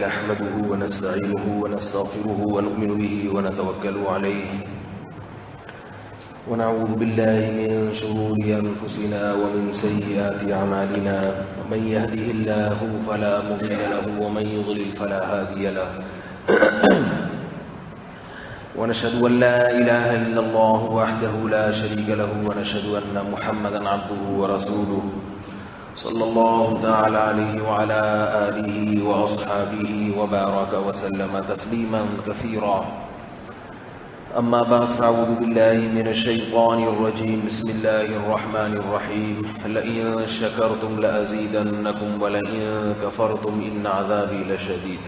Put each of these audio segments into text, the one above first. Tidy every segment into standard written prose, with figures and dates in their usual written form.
نحمده ونستعينه ونستغفره ونؤمن به ونتوكل عليه ونعوذ بالله من شرور أنفسنا ومن سيئات أعمالنا من يهده الله فلا مضل له ومن يضلل فلا هادي له ونشهد أن لا إله إلا الله وحده لا شريك له ونشهد أن محمدا عبده ورسوله صلى الله تعالى عليه وعلى آله وأصحابه وبارك وسلم تسليما كثيرا أما بعد فأعوذ بالله من الشيطان الرجيم بسم الله الرحمن الرحيم لئن شكرتم لأزيدنكم ولئن كفرتم إن عذابي لشديد.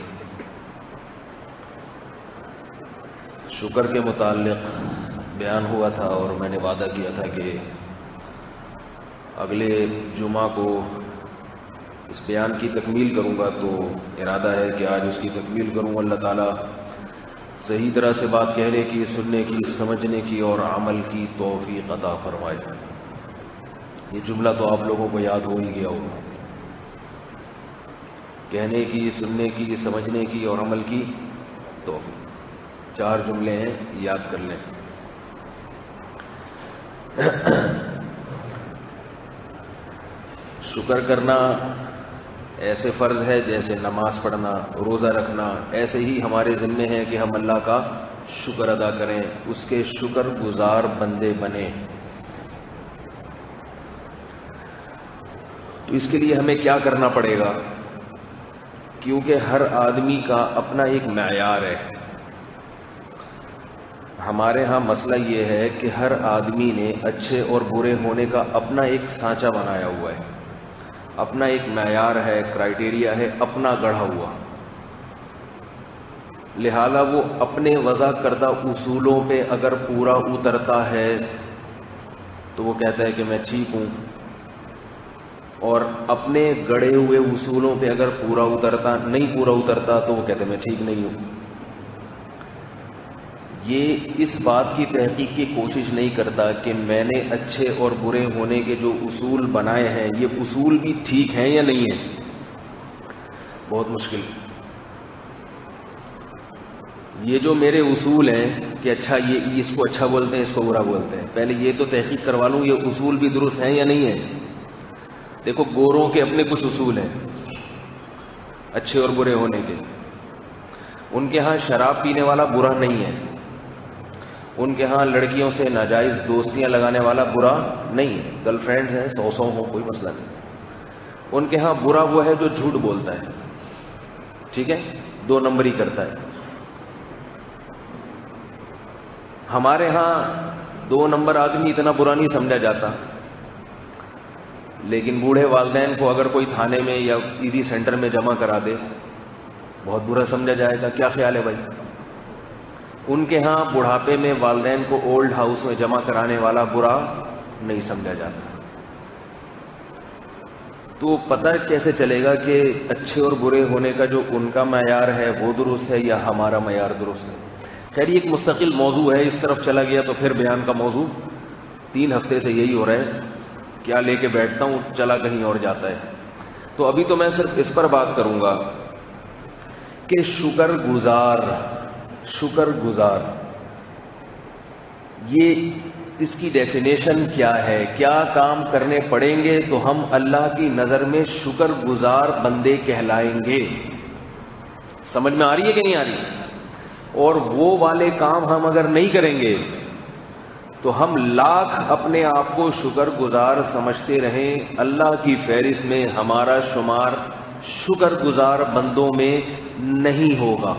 شکر کے متعلق بیان ہوا تھا اور میں نے وعدہ کیا تھا کہ اگلے جمعہ کو اس بیان کی تکمیل کروں گا، تو ارادہ ہے کہ آج اس کی تکمیل کروں. اللہ تعالیٰ صحیح طرح سے بات کہنے کی، سننے کی، سمجھنے کی اور عمل کی توفیق عطا فرمائے. یہ جملہ تو آپ لوگوں کو یاد ہو ہی گیا ہوگا، کہنے کی، سننے کی، سمجھنے کی اور عمل کی توفیق. 4 جملے ہیں، یاد کر لیں. شکر کرنا ایسے فرض ہے جیسے نماز پڑھنا، روزہ رکھنا. ایسے ہی ہمارے ذمے ہے کہ ہم اللہ کا شکر ادا کریں، اس کے شکر گزار بندے بنیں. تو اس کے لیے ہمیں کیا کرنا پڑے گا؟ کیونکہ ہر آدمی کا اپنا ایک معیار ہے. ہمارے ہاں مسئلہ یہ ہے کہ ہر آدمی نے اچھے اور برے ہونے کا اپنا ایک سانچہ بنایا ہوا ہے، اپنا ایک معیار ہے، کرائیٹیریا ہے، اپنا گڑھا ہوا. لہذا وہ اپنے وضع کردہ اصولوں پہ اگر پورا اترتا ہے تو وہ کہتا ہے کہ میں ٹھیک ہوں، اور اپنے گڑھے ہوئے اصولوں پہ اگر پورا نہیں اترتا تو وہ کہتا ہے میں ٹھیک نہیں ہوں. یہ اس بات کی تحقیق کی کوشش نہیں کرتا کہ میں نے اچھے اور برے ہونے کے جو اصول بنائے ہیں یہ اصول بھی ٹھیک ہیں یا نہیں ہیں. بہت مشکل. یہ جو میرے اصول ہیں کہ اچھا یہ اس کو اچھا بولتے ہیں، اس کو برا بولتے ہیں، پہلے یہ تو تحقیق کروا لوں یہ اصول بھی درست ہیں یا نہیں ہیں. دیکھو، گوروں کے اپنے کچھ اصول ہیں اچھے اور برے ہونے کے. ان کے ہاں شراب پینے والا برا نہیں ہے، ان کے ہاں لڑکیوں سے ناجائز دوستیاں لگانے والا برا نہیں ہے. گرل فرینڈز ہیں 100 ہو، کوئی مسئلہ نہیں. ان کے ہاں برا وہ ہے جو جھوٹ بولتا ہے، ٹھیک ہے، 2 نمبری کرتا ہے. ہمارے ہاں 2 نمبر آدمی اتنا برا نہیں سمجھا جاتا، لیکن بوڑھے والدین کو اگر کوئی تھانے میں یا عیدی سینٹر میں جمع کرا دے بہت برا سمجھا جائے گا. کیا خیال ہے بھائی؟ ان کے ہاں بڑھاپے میں والدین کو اولڈ ہاؤس میں جمع کرانے والا برا نہیں سمجھا جاتا. تو پتہ کیسے چلے گا کہ اچھے اور برے ہونے کا جو ان کا معیار ہے وہ درست ہے یا ہمارا معیار درست ہے؟ خیر، یہ ایک مستقل موضوع ہے. اس طرف چلا گیا تو پھر بیان کا موضوع 3 ہفتے سے یہی ہو رہا ہے، کیا لے کے بیٹھتا ہوں چلا کہیں اور جاتا ہے. تو ابھی تو میں صرف اس پر بات کروں گا کہ شکر گزار یہ اس کی ڈیفینیشن کیا ہے، کیا کام کرنے پڑیں گے تو ہم اللہ کی نظر میں شکر گزار بندے کہلائیں گے. سمجھ میں آ رہی ہے کہ نہیں آ رہی؟ اور وہ والے کام ہم اگر نہیں کریں گے تو ہم لاکھ اپنے آپ کو شکر گزار سمجھتے رہیں، اللہ کی فہرست میں ہمارا شمار شکر گزار بندوں میں نہیں ہوگا.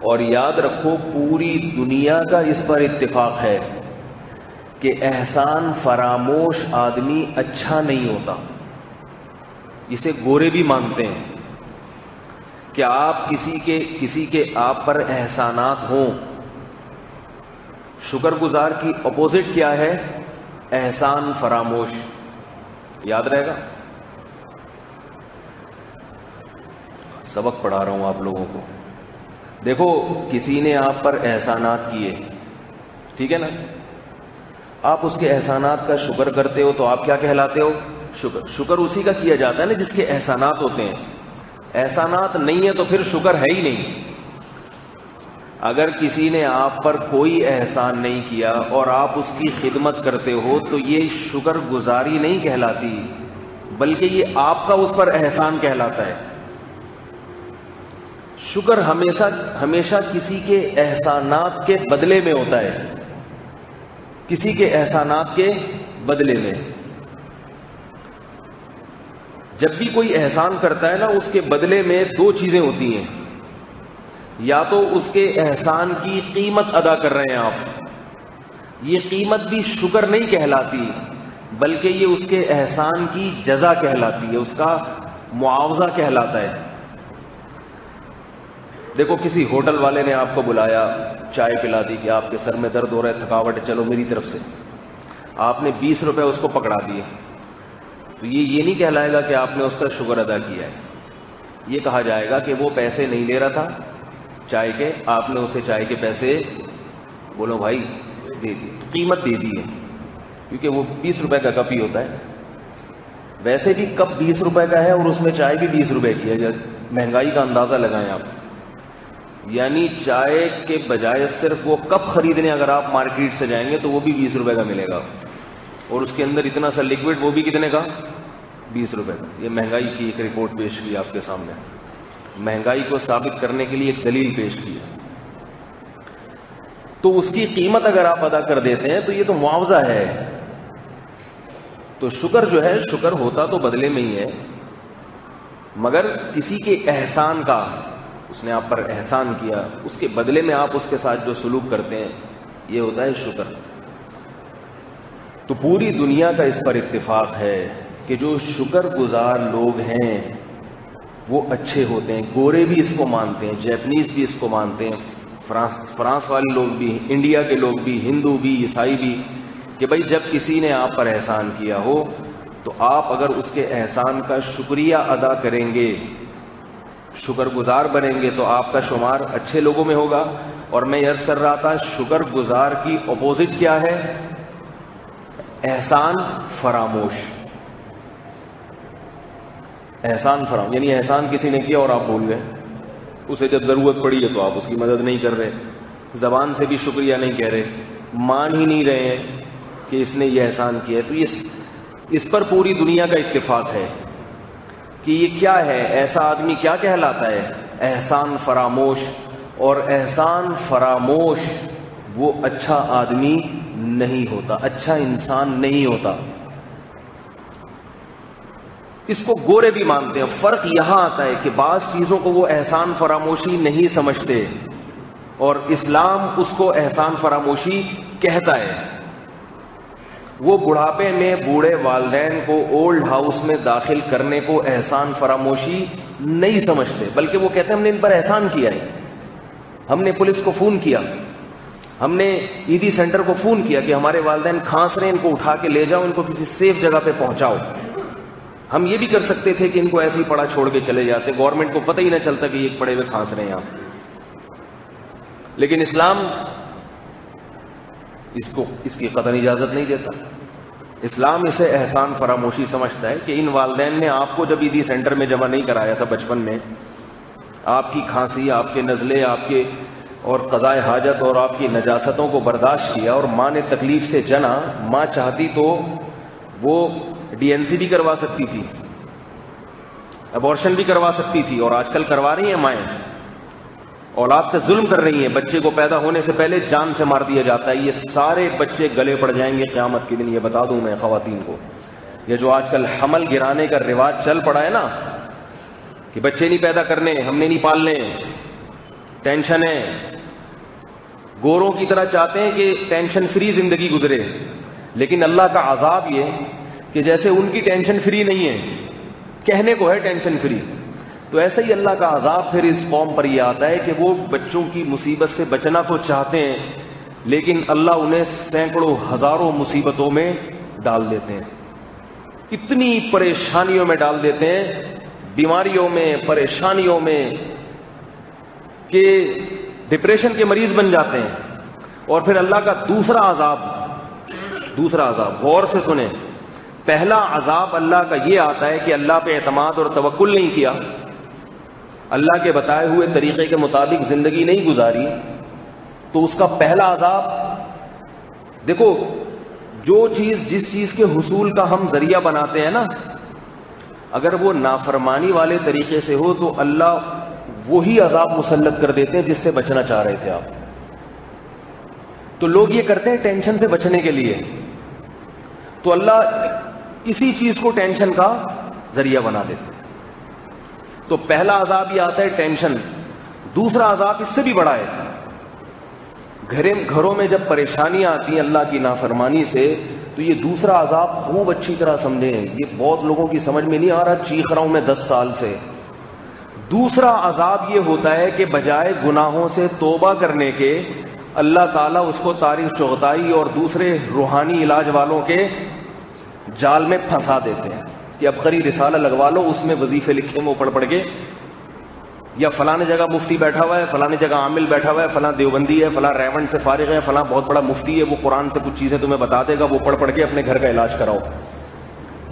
اور یاد رکھو، پوری دنیا کا اس پر اتفاق ہے کہ احسان فراموش آدمی اچھا نہیں ہوتا. اسے گورے بھی مانتے ہیں کہ آپ کسی کے آپ پر احسانات ہوں. شکر گزار کی اپوزٹ کیا ہے؟ احسان فراموش. یاد رہے گا. سبق پڑھا رہا ہوں آپ لوگوں کو. دیکھو، کسی نے آپ پر احسانات کیے، ٹھیک ہے نا، آپ اس کے احسانات کا شکر کرتے ہو تو آپ کیا کہلاتے ہو؟ شکر اسی کا کیا جاتا ہے نا جس کے احسانات ہوتے ہیں. احسانات نہیں ہے تو پھر شکر ہے ہی نہیں. اگر کسی نے آپ پر کوئی احسان نہیں کیا اور آپ اس کی خدمت کرتے ہو تو یہ شکر گزاری نہیں کہلاتی، بلکہ یہ آپ کا اس پر احسان کہلاتا ہے. شکر ہمیشہ کسی کے احسانات کے بدلے میں ہوتا ہے، کسی کے احسانات کے بدلے میں. جب بھی کوئی احسان کرتا ہے نا، اس کے بدلے میں دو چیزیں ہوتی ہیں. یا تو اس کے احسان کی قیمت ادا کر رہے ہیں آپ، یہ قیمت بھی شکر نہیں کہلاتی بلکہ یہ اس کے احسان کی جزا کہلاتی ہے، اس کا معاوضہ کہلاتا ہے. دیکھو کسی ہوٹل والے نے آپ کو بلایا، چائے پلا دی کہ آپ کے سر میں درد ہو رہا ہے، تھکاوٹ ہے، چلو میری طرف سے. آپ نے 20 روپے اس کو پکڑا دیے تو یہ نہیں کہلائے گا کہ آپ نے اس کا شکر ادا کیا ہے. یہ کہا جائے گا کہ وہ پیسے نہیں لے رہا تھا چائے کے، آپ نے اسے چائے کے پیسے بولو بھائی دے دیے، قیمت دے دی ہے، کیونکہ وہ 20 روپے کا کپ ہی ہوتا ہے. ویسے بھی کپ 20 روپے کا ہے اور اس میں چائے بھی 20 روپے کی ہے. جب مہنگائی کا اندازہ لگائیں آپ، یعنی چائے کے بجائے صرف وہ کپ خریدنے اگر آپ مارکیٹ سے جائیں گے تو وہ بھی 20 روپے کا ملے گا، اور اس کے اندر اتنا سا لکوڈ وہ بھی کتنے کا، 20 روپے کا. یہ مہنگائی کی ایک رپورٹ پیش کی آپ کے سامنے، مہنگائی کو ثابت کرنے کے لیے ایک دلیل پیش کی. تو اس کی قیمت اگر آپ ادا کر دیتے ہیں تو یہ تو معاوضہ ہے. تو شکر جو ہے، شکر ہوتا تو بدلے میں ہی ہے، مگر کسی کے احسان کا، اس نے آپ پر احسان کیا، اس کے بدلے میں آپ اس کے ساتھ جو سلوک کرتے ہیں، یہ ہوتا ہے شکر. تو پوری دنیا کا اس پر اتفاق ہے کہ جو شکر گزار لوگ ہیں وہ اچھے ہوتے ہیں. گورے بھی اس کو مانتے ہیں، جیپنیز بھی اس کو مانتے ہیں، فرانس والے لوگ بھی، انڈیا کے لوگ بھی، ہندو بھی، عیسائی بھی، کہ بھائی جب کسی نے آپ پر احسان کیا ہو تو آپ اگر اس کے احسان کا شکریہ ادا کریں گے، شکر گزار بنیں گے تو آپ کا شمار اچھے لوگوں میں ہوگا. اور میں عرض کر رہا تھا شکر گزار کی اپوزٹ کیا ہے؟ احسان فراموش. احسان فراموش یعنی احسان کسی نے کیا اور آپ بھول گئے، اسے جب ضرورت پڑی ہے تو آپ اس کی مدد نہیں کر رہے، زبان سے بھی شکریہ نہیں کہہ رہے، مان ہی نہیں رہے ہیں کہ اس نے یہ احسان کیا ہے. تو اس پر پوری دنیا کا اتفاق ہے کہ یہ کیا ہے، ایسا آدمی کیا کہلاتا ہے؟ احسان فراموش. اور احسان فراموش وہ اچھا آدمی نہیں ہوتا، اچھا انسان نہیں ہوتا. اس کو گورے بھی مانتے ہیں. فرق یہاں آتا ہے کہ بعض چیزوں کو وہ احسان فراموشی نہیں سمجھتے اور اسلام اس کو احسان فراموشی کہتا ہے. وہ بڑھاپے میں بوڑھے والدین کو اولڈ ہاؤس میں داخل کرنے کو احسان فراموشی نہیں سمجھتے، بلکہ وہ کہتے ہیں ہم نے ان پر احسان کیا ہے، ہم نے پولیس کو فون کیا، ہم نے عیدی سینٹر کو فون کیا کہ ہمارے والدین کھانس رہے ہیں، ان کو اٹھا کے لے جاؤ، ان کو کسی سیف جگہ پہ پہنچاؤ. ہم یہ بھی کر سکتے تھے کہ ان کو ایسے ہی پڑا چھوڑ کے چلے جاتے، گورنمنٹ کو پتہ ہی نہ چلتا کہ یہ پڑے ہوئے کھانس رہے ہیں یہاں. لیکن اسلام اس کی قطعی اجازت نہیں دیتا. اسلام اسے احسان فراموشی سمجھتا ہے کہ ان والدین نے آپ کو جب عیدی سینٹر میں جمع نہیں کرایا تھا بچپن میں، آپ کی کھانسی، آپ کے نزلے، آپ کے اور قضائے حاجت اور آپ کی نجاستوں کو برداشت کیا اور ماں نے تکلیف سے جنا. ماں چاہتی تو وہ DNC بھی کروا سکتی تھی، ابورشن بھی کروا سکتی تھی، اور آج کل کروا رہی ہیں مائیں، اولاد پہ ظلم کر رہی ہیں. بچے کو پیدا ہونے سے پہلے جان سے مار دیا جاتا ہے. یہ سارے بچے گلے پڑ جائیں گے قیامت کے دن. یہ بتا دوں میں خواتین کو، یہ جو آج کل حمل گرانے کا رواج چل پڑا ہے نا، کہ بچے نہیں پیدا کرنے، ہم نے نہیں پالنے، ٹینشن ہے. گوروں کی طرح چاہتے ہیں کہ ٹینشن فری زندگی گزرے، لیکن اللہ کا عذاب یہ کہ جیسے ان کی ٹینشن فری نہیں ہے، کہنے کو ہے ٹینشن فری، تو ایسا ہی اللہ کا عذاب پھر اس قوم پر یہ آتا ہے کہ وہ بچوں کی مصیبت سے بچنا تو چاہتے ہیں لیکن اللہ انہیں سینکڑوں ہزاروں مصیبتوں میں ڈال دیتے ہیں، اتنی پریشانیوں میں ڈال دیتے ہیں، بیماریوں میں، پریشانیوں میں، کہ ڈپریشن کے مریض بن جاتے ہیں. اور پھر اللہ کا دوسرا عذاب غور سے سنیں. پہلا عذاب اللہ کا یہ آتا ہے کہ اللہ پہ اعتماد اور توکل نہیں کیا، اللہ کے بتائے ہوئے طریقے کے مطابق زندگی نہیں گزاری تو اس کا پہلا عذاب، دیکھو جو چیز جس چیز کے حصول کا ہم ذریعہ بناتے ہیں نا، اگر وہ نافرمانی والے طریقے سے ہو تو اللہ وہی عذاب مسلط کر دیتے ہیں جس سے بچنا چاہ رہے تھے آپ. تو لوگ یہ کرتے ہیں ٹینشن سے بچنے کے لیے، تو اللہ اسی چیز کو ٹینشن کا ذریعہ بنا دیتے ہیں. تو پہلا عذاب یہ آتا ہے ٹینشن. دوسرا عذاب اس سے بھی بڑا ہے. گھروں میں جب پریشانیاں آتی ہیں اللہ کی نافرمانی سے تو یہ دوسرا عذاب خوب اچھی طرح سمجھیں. یہ بہت لوگوں کی سمجھ میں نہیں آ رہا، چیخ رہا ہوں میں 10 سال سے. دوسرا عذاب یہ ہوتا ہے کہ بجائے گناہوں سے توبہ کرنے کے اللہ تعالیٰ اس کو تاریخ چغتائی اور دوسرے روحانی علاج والوں کے جال میں پھنسا دیتے ہیں کہ اب قری رسالہ لگوا لو، اس میں وظیفے لکھے وہ پڑھ کے، یا فلاں جگہ مفتی بیٹھا ہوا ہے، فلاں جگہ عامل بیٹھا ہوا ہے، فلاں دیوبندی ہے، فلاں ریونڈ سے فارغ ہے، فلاں بہت بڑا مفتی ہے، وہ قرآن سے کچھ چیزیں تمہیں بتا دے گا، وہ پڑھ کے اپنے گھر کا علاج کراؤ.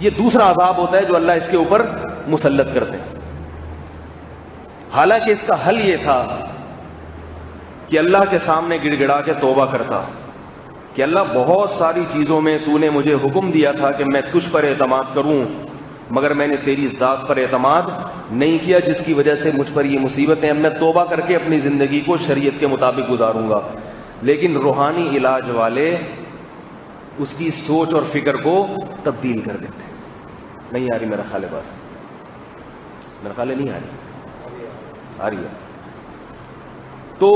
یہ دوسرا عذاب ہوتا ہے جو اللہ اس کے اوپر مسلط کرتے ہیں. حالانکہ اس کا حل یہ تھا کہ اللہ کے سامنے گڑ گڑا کے توبہ کرتا کہ اللہ بہت ساری چیزوں میں تو نے مجھے حکم دیا تھا کہ میں تجھ پر اعتماد کروں، مگر میں نے تیری ذات پر اعتماد نہیں کیا، جس کی وجہ سے مجھ پر یہ مصیبتیں. اب میں توبہ کر کے اپنی زندگی کو شریعت کے مطابق گزاروں گا. لیکن روحانی علاج والے اس کی سوچ اور فکر کو تبدیل کر دیتے ہیں. نہیں آ رہی میرا خیال ہے، بس میرا خیال ہے نہیں آ رہی ہے. تو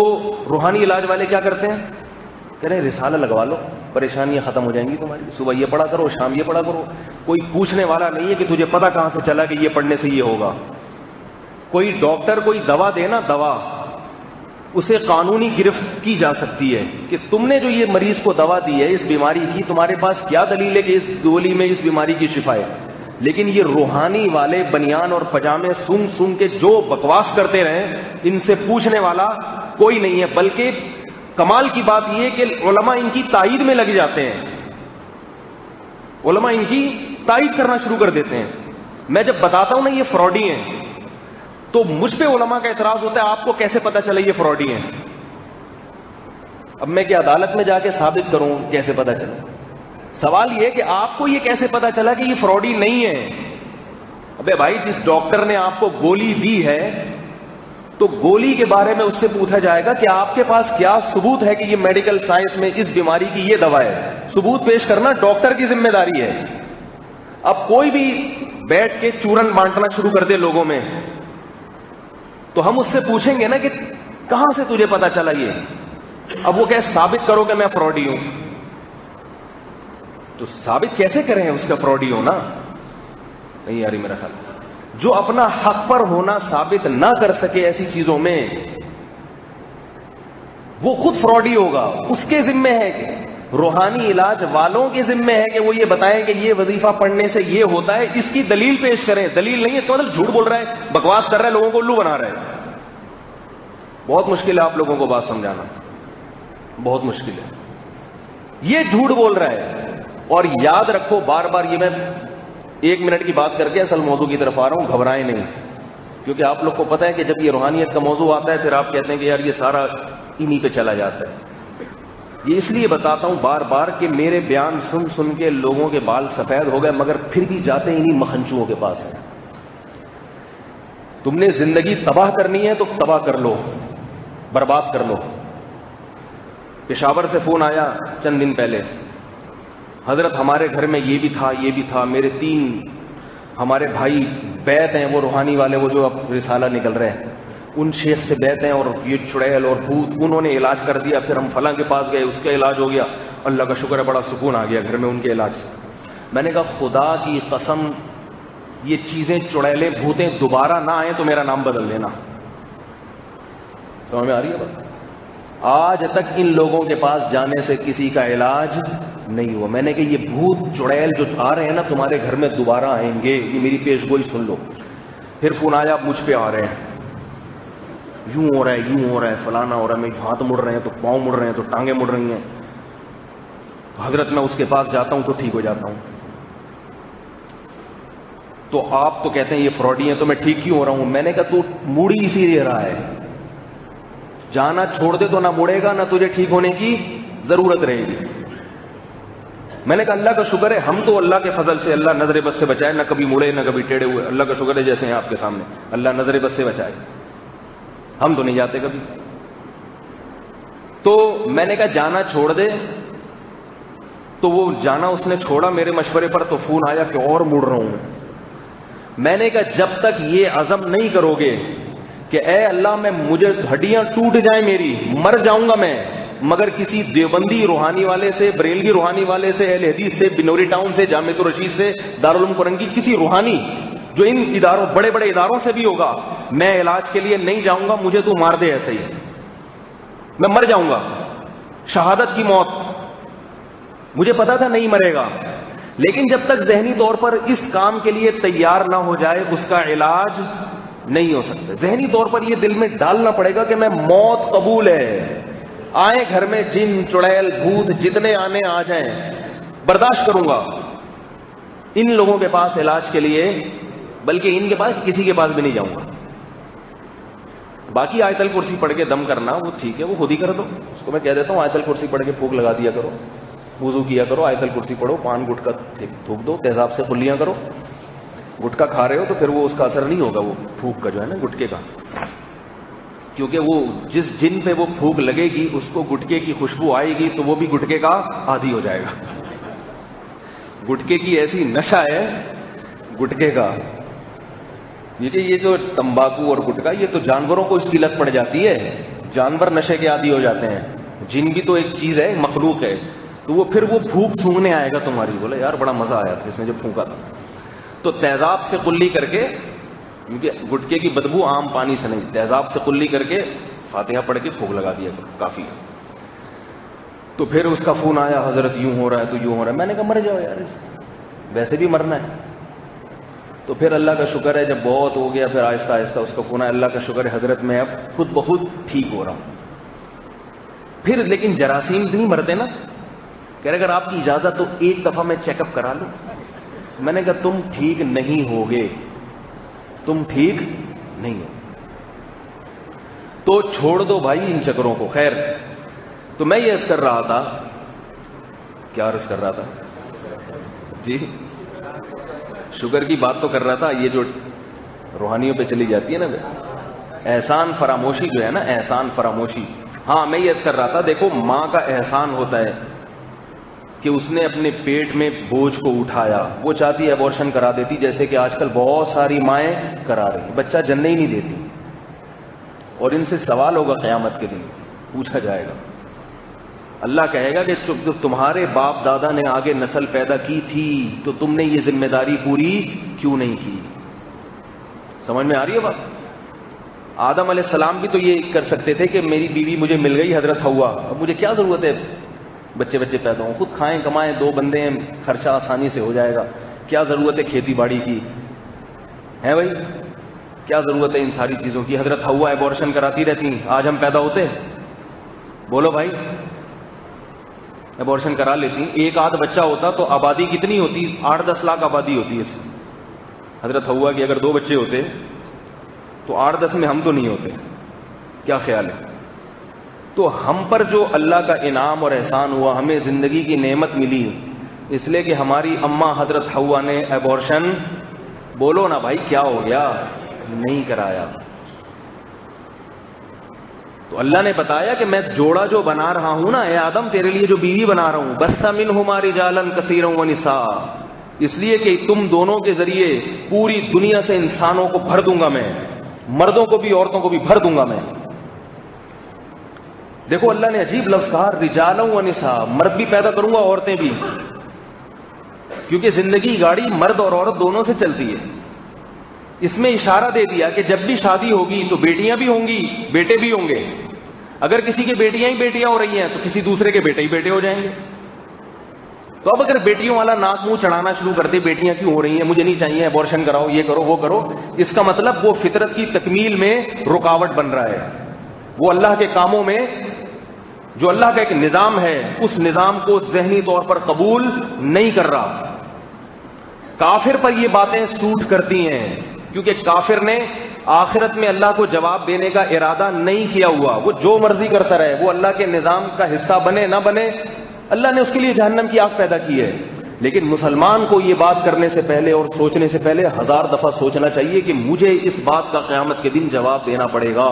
روحانی علاج والے کیا کرتے ہیں؟ کہہ رہے ہیں رسالہ لگوا لو، پریشانیاں ختم ہو جائیں گی تمہاری. صبح یہ پڑھا کرو، شام یہ پڑھا کرو. کوئی پوچھنے والا نہیں ہے کہ تجھے پتہ کہاں سے چلا کہ یہ پڑھنے سے یہ ہوگا. کوئی ڈاکٹر کوئی دوا دے نا، دوا اسے قانونی گرفت کی جا سکتی ہے کہ تم نے جو یہ مریض کو دوا دی ہے اس بیماری کی، تمہارے پاس کیا دلیل ہے کہ اس گولی میں اس بیماری کی شفا ہے. لیکن یہ روحانی والے بنیان اور پجامے سن کے جو بکواس کرتے رہیں، ان سے پوچھنے والا کوئی نہیں ہے. بلکہ کمال کی بات یہ کہ علماء ان کی تائید میں لگ جاتے ہیں، علماء ان کی تائید کرنا شروع کر دیتے ہیں. میں جب بتاتا ہوں نا یہ فراڈی ہیں تو مجھ پہ علماء کا اعتراض ہوتا ہے آپ کو کیسے پتا چلے یہ فراڈی ہیں. اب میں کیا عدالت میں جا کے ثابت کروں کیسے پتا چلے؟ سوال یہ کہ آپ کو یہ کیسے پتا چلا کہ یہ فراڈی نہیں ہے؟ ابے بھائی جس ڈاکٹر نے آپ کو گولی دی ہے تو گولی کے بارے میں اس سے پوچھا جائے گا کہ آپ کے پاس کیا ثبوت ہے کہ یہ میڈیکل سائنس میں اس بیماری کی یہ دوا ہے. ثبوت پیش کرنا ڈاکٹر کی ذمہ داری ہے. اب کوئی بھی بیٹھ کے چورن بانٹنا شروع کر دے لوگوں میں تو ہم اس سے پوچھیں گے نا کہ کہاں سے تجھے پتا چلا یہ؟ اب وہ کہ ثابت کرو کہ میں فراڈی ہوں. تو ثابت کیسے کریں اس کا فراڈی ہونا؟ نہیں یاری میرا خیال. جو اپنا حق پر ہونا ثابت نہ کر سکے ایسی چیزوں میں وہ خود فراڈی ہوگا. اس کے ذمہ ہے کہ روحانی علاج والوں کے ذمہ ہے کہ وہ یہ بتائیں کہ یہ وظیفہ پڑھنے سے یہ ہوتا ہے، اس کی دلیل پیش کریں. دلیل نہیں، اس کا مطلب جھوٹ بول رہا ہے، بکواس کر رہا ہے، لوگوں کو الو بنا رہا ہے. بہت مشکل ہے آپ لوگوں کو بات سمجھانا، بہت مشکل ہے. یہ جھوٹ بول رہا ہے. اور یاد رکھو بار بار، یہ میں 1 منٹ کی بات کر کے اصل موضوع کی طرف آ رہا ہوں، گھبرائیں نہیں. کیونکہ آپ لوگ کو پتہ ہے کہ جب یہ روحانیت کا موضوع آتا ہے پھر آپ کہتے ہیں کہ یار یہ سارا انہی پہ چلا جاتا ہے. یہ اس لیے بتاتا ہوں بار بار کہ میرے بیان سن کے لوگوں کے بال سفید ہو گئے، مگر پھر بھی جاتے انہی مکھنچوؤں کے پاس ہیں. تم نے زندگی تباہ کرنی ہے تو تباہ کر لو، برباد کر لو. پشاور سے فون آیا چند دن پہلے، حضرت ہمارے گھر میں یہ بھی تھا یہ بھی تھا، میرے 3 ہمارے بھائی بیت ہیں، وہ روحانی والے وہ جو اب رسالہ نکل رہے ہیں ان شیخ سے بیت ہیں، اور یہ چڑیل اور بھوت انہوں نے علاج کر دیا. پھر ہم فلاں کے پاس گئے، اس کا علاج ہو گیا. اللہ کا شکر ہے بڑا سکون آ گیا گھر میں ان کے علاج سے. میں نے کہا خدا کی قسم یہ چیزیں چڑیلیں بھوتیں دوبارہ نہ آئیں تو میرا نام بدل دینا. سمجھ میں آ رہی ہے بات؟ آج تک ان لوگوں کے پاس جانے سے کسی کا علاج نہیں ہوا. میں نے کہا یہ بھوت چڑیل جو آ رہے ہیں نا تمہارے گھر میں دوبارہ آئیں گے، یہ میری پیش گوئی سن لو. پھر فون آیا مجھ پہ آ رہے ہیں، یوں ہو رہا ہے یوں ہو رہا ہے فلانا ہو رہا ہے، میرے ہاتھ مڑ رہے ہیں تو پاؤں مڑ رہے ہیں تو ٹانگیں مڑ رہی ہیں. حضرت میں اس کے پاس جاتا ہوں تو ٹھیک ہو جاتا ہوں. تو آپ تو کہتے ہیں یہ فراڈی ہیں تو میں ٹھیک کیوں ہو رہا ہوں. میں نے کہا تو موڑی اسی لیے رہا ہے, جانا چھوڑ دے تو نہ مڑے گا, نہ تجھے ٹھیک ہونے کی ضرورت رہے گی. میں نے کہا اللہ کا شکر ہے ہم تو اللہ کے فضل سے اللہ نظر بد سے بچائے, نہ کبھی مڑے نہ کبھی ٹیڑے ہوئے. اللہ کا شکر ہے جیسے ہیں آپ کے سامنے, اللہ نظر بد سے بچائے, ہم تو نہیں جاتے کبھی. تو میں نے کہا جانا چھوڑ دے, تو وہ جانا اس نے چھوڑا میرے مشورے پر, تو فون آیا کہ اور مڑ رہا ہوں. میں نے کہا جب تک یہ عزم نہیں کرو گے کہ اے اللہ میں مجھے ہڈیاں ٹوٹ جائیں میری, مر جاؤں گا میں, مگر کسی دیوبندی روحانی والے سے, بریلوی روحانی والے سے, اہل حدیث سے, بنوری ٹاؤن سے, جامعۃ الرشید سے, دارالعلوم کرنگی, کسی روحانی جو ان اداروں بڑے بڑے اداروں سے بھی ہوگا, میں علاج کے لیے نہیں جاؤں گا. مجھے تو مار دے ایسے ہی, میں مر جاؤں گا شہادت کی موت. مجھے پتا تھا نہیں مرے گا, لیکن جب تک ذہنی طور پر اس کام کے لیے تیار نہ ہو جائے اس کا علاج نہیں ہو سکتا. ذہنی طور پر یہ دل میں ڈالنا پڑے گا کہ میں موت قبول ہے, آئے گھر میں جن چڑیل بھوت جتنے آنے آ جائیں برداشت کروں گا. ان لوگوں کے پاس علاج کے لیے, بلکہ ان کے پاس کسی کے پاس بھی نہیں جاؤں گا. باقی آیت الکرسی پڑھ کے دم کرنا وہ ٹھیک ہے, وہ خود ہی کر دو. اس کو میں کہہ دیتا ہوں آیت الکرسی پڑھ کے پھونک لگا دیا کرو, وضو کیا کرو, آیت الکرسی پڑھو, پان گٹکا تھوک دو, تیزاب سے کلیاں کرو. گٹکا کھا رہے ہو تو پھر وہ اس کا اثر نہیں ہوگا, وہ پھونک کا جو ہے نا گٹکے کا, کیونکہ وہ جس جن پہ وہ پھونک لگے گی اس کو گٹکے کی خوشبو آئے گی تو وہ بھی گٹکے کا عادی ہو جائے گا. گٹکے کی ایسی نشہ ہے گٹکے کا, یہ جو تمباکو اور گٹکا یہ تو جانوروں کو اس کی لت پڑ جاتی ہے, جانور نشے کے عادی ہو جاتے ہیں. جن بھی تو ایک چیز ہے, مخلوق ہے, تو وہ پھر وہ پھونک سونگنے آئے گا تمہاری, بولے یار بڑا مزہ آیا تھا اس نے جب پھونکا تھا. تو تیزاب سے کلی کر کے, کیونکہ گٹکے کی بدبو عام پانی سے نہیں, تیزاب سے کلی کر کے فاتحہ پڑھ کے پھونک لگا دیا کافی. تو پھر اس کا فون آیا, حضرت یوں ہو رہا ہے تو یوں ہو رہا ہے. میں نے کہا مر جاؤ یار, ویسے بھی مرنا ہے. تو پھر اللہ کا شکر ہے جب بہت ہو گیا, پھر آہستہ آہستہ اس کا فون آیا, اللہ کا شکر ہے حضرت میں اب خود بخود ٹھیک ہو رہا ہوں. پھر لیکن جراثیم نہیں مرتے نا, کہ اگر آپ کی اجازت تو ایک دفعہ میں چیک اپ کرا لوں. میں نے کہا تم ٹھیک نہیں ہوگے, تم ٹھیک نہیں ہو, تو چھوڑ دو بھائی ان چکروں کو. خیر, تو میں یہ عرض کر رہا تھا, کیا عرض کر رہا تھا جی, شکر کی بات تو کر رہا تھا. یہ جو روحانیوں پہ چلی جاتی ہے نا احسان فراموشی جو ہے نا, احسان فراموشی. ہاں میں یہ عرض کر رہا تھا, دیکھو ماں کا احسان ہوتا ہے کہ اس نے اپنے پیٹ میں بوجھ کو اٹھایا. وہ چاہتی ہے ابورشن کرا دیتی, جیسے کہ آج کل بہت ساری مائیں کرا رہی, بچہ جننے ہی نہیں دیتی. اور ان سے سوال ہوگا قیامت کے دن, پوچھا جائے گا. اللہ کہے گا کہ جب تمہارے باپ دادا نے آگے نسل پیدا کی تھی تو تم نے یہ ذمہ داری پوری کیوں نہیں کی. سمجھ میں آ رہی ہے بات؟ آدم علیہ السلام بھی تو یہ کر سکتے تھے کہ میری بیوی مجھے مل گئی حضرت حوا, اب مجھے کیا ضرورت ہے بچے پیدا ہوں, خود کھائیں کمائیں, 2 بندے ہیں, خرچہ آسانی سے ہو جائے گا. کیا ضرورت ہے کھیتی باڑی کی, ہے بھائی, کیا ضرورت ہے ان ساری چیزوں کی. حضرت حوا ابورشن کراتی رہتی, آج ہم پیدا ہوتے؟ بولو بھائی, ابورشن کرا لیتی. ایک آدھ بچہ ہوتا تو آبادی کتنی ہوتی, 8-10 لاکھ آبادی ہوتی ہے اس میں. حضرت حوا کی اگر 2 بچے ہوتے تو 8-10 میں ہم تو نہیں ہوتے. کیا خیال ہے؟ تو ہم پر جو اللہ کا انعام اور احسان ہوا, ہمیں زندگی کی نعمت ملی اس لیے کہ ہماری اماں حضرت حوا نے ابورشن, بولو نا بھائی کیا ہو گیا, نہیں کرایا. تو اللہ نے بتایا کہ میں جوڑا جو بنا رہا ہوں نا, اے آدم تیرے لیے جو بیوی بنا رہا ہوں, بث منہما رجالا کثیرا ونساء, اس لیے کہ تم دونوں کے ذریعے پوری دنیا سے انسانوں کو بھر دوں گا میں, مردوں کو بھی عورتوں کو بھی بھر دوں گا میں. دیکھو اللہ نے عجیب لفظ کہا, رجالا ونساء, مرد بھی پیدا کروں گا عورتیں بھی, کیونکہ زندگی گاڑی مرد اور عورت دونوں سے چلتی ہے. اس میں اشارہ دے دیا کہ جب بھی شادی ہوگی تو بیٹیاں بھی ہوں گی بیٹے بھی ہوں گے. اگر کسی کے بیٹیاں ہی بیٹیاں ہو رہی ہیں تو کسی دوسرے کے بیٹے ہی بیٹے ہو جائیں گے. تو اب اگر بیٹیوں والا ناک منہ چڑھانا شروع کر دے, بیٹیاں کیوں ہو رہی ہیں, مجھے نہیں چاہیے, ابورشن کراؤ, یہ کرو وہ کرو, اس کا مطلب وہ فطرت کی تکمیل میں رکاوٹ بن رہا ہے. وہ اللہ کے کاموں میں جو اللہ کا ایک نظام ہے اس نظام کو ذہنی طور پر قبول نہیں کر رہا. کافر پر یہ باتیں سوٹ کرتی ہیں کیونکہ کافر نے آخرت میں اللہ کو جواب دینے کا ارادہ نہیں کیا ہوا. وہ جو مرضی کرتا رہے, وہ اللہ کے نظام کا حصہ بنے نہ بنے, اللہ نے اس کے لیے جہنم کی آگ پیدا کی ہے. لیکن مسلمان کو یہ بات کرنے سے پہلے اور سوچنے سے پہلے 1000 دفعہ سوچنا چاہیے کہ مجھے اس بات کا قیامت کے دن جواب دینا پڑے گا.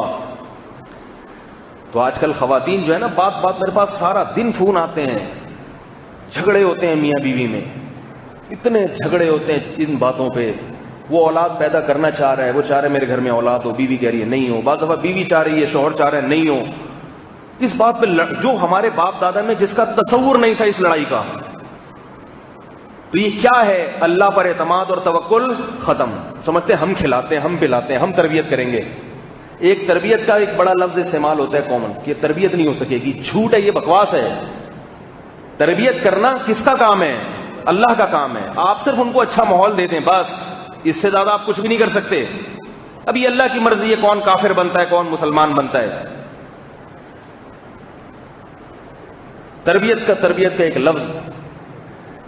تو آج کل خواتین جو ہے نا, بات میرے پاس سارا دن فون آتے ہیں, جھگڑے ہوتے ہیں میاں بیوی میں, اتنے جھگڑے ہوتے ہیں ان باتوں پہ. وہ اولاد پیدا کرنا چاہ رہا ہے, وہ چاہ رہے میرے گھر میں اولاد ہو, بیوی کہہ رہی ہے نہیں ہو. بعض دفعہ بیوی چاہ رہی ہے, شوہر چاہ رہا ہے نہیں ہو. اس بات پہ جو ہمارے باپ دادا میں جس کا تصور نہیں تھا اس لڑائی کا, تو یہ کیا ہے؟ اللہ پر اعتماد اور توکل ختم. سمجھتے ہم کھلاتے ہیں, ہم پلاتے ہیں, ہم تربیت کریں گے. ایک تربیت کا ایک بڑا لفظ استعمال ہوتا ہے کامن, کہ تربیت نہیں ہو سکے گی. جھوٹ ہے, یہ بکواس ہے. تربیت کرنا کس کا کام ہے؟ اللہ کا کام ہے. آپ صرف ان کو اچھا ماحول دے دیں بس, اس سے زیادہ آپ کچھ بھی نہیں کر سکتے. اب یہ اللہ کی مرضی ہے کون کافر بنتا ہے کون مسلمان بنتا ہے. تربیت کا ایک لفظ.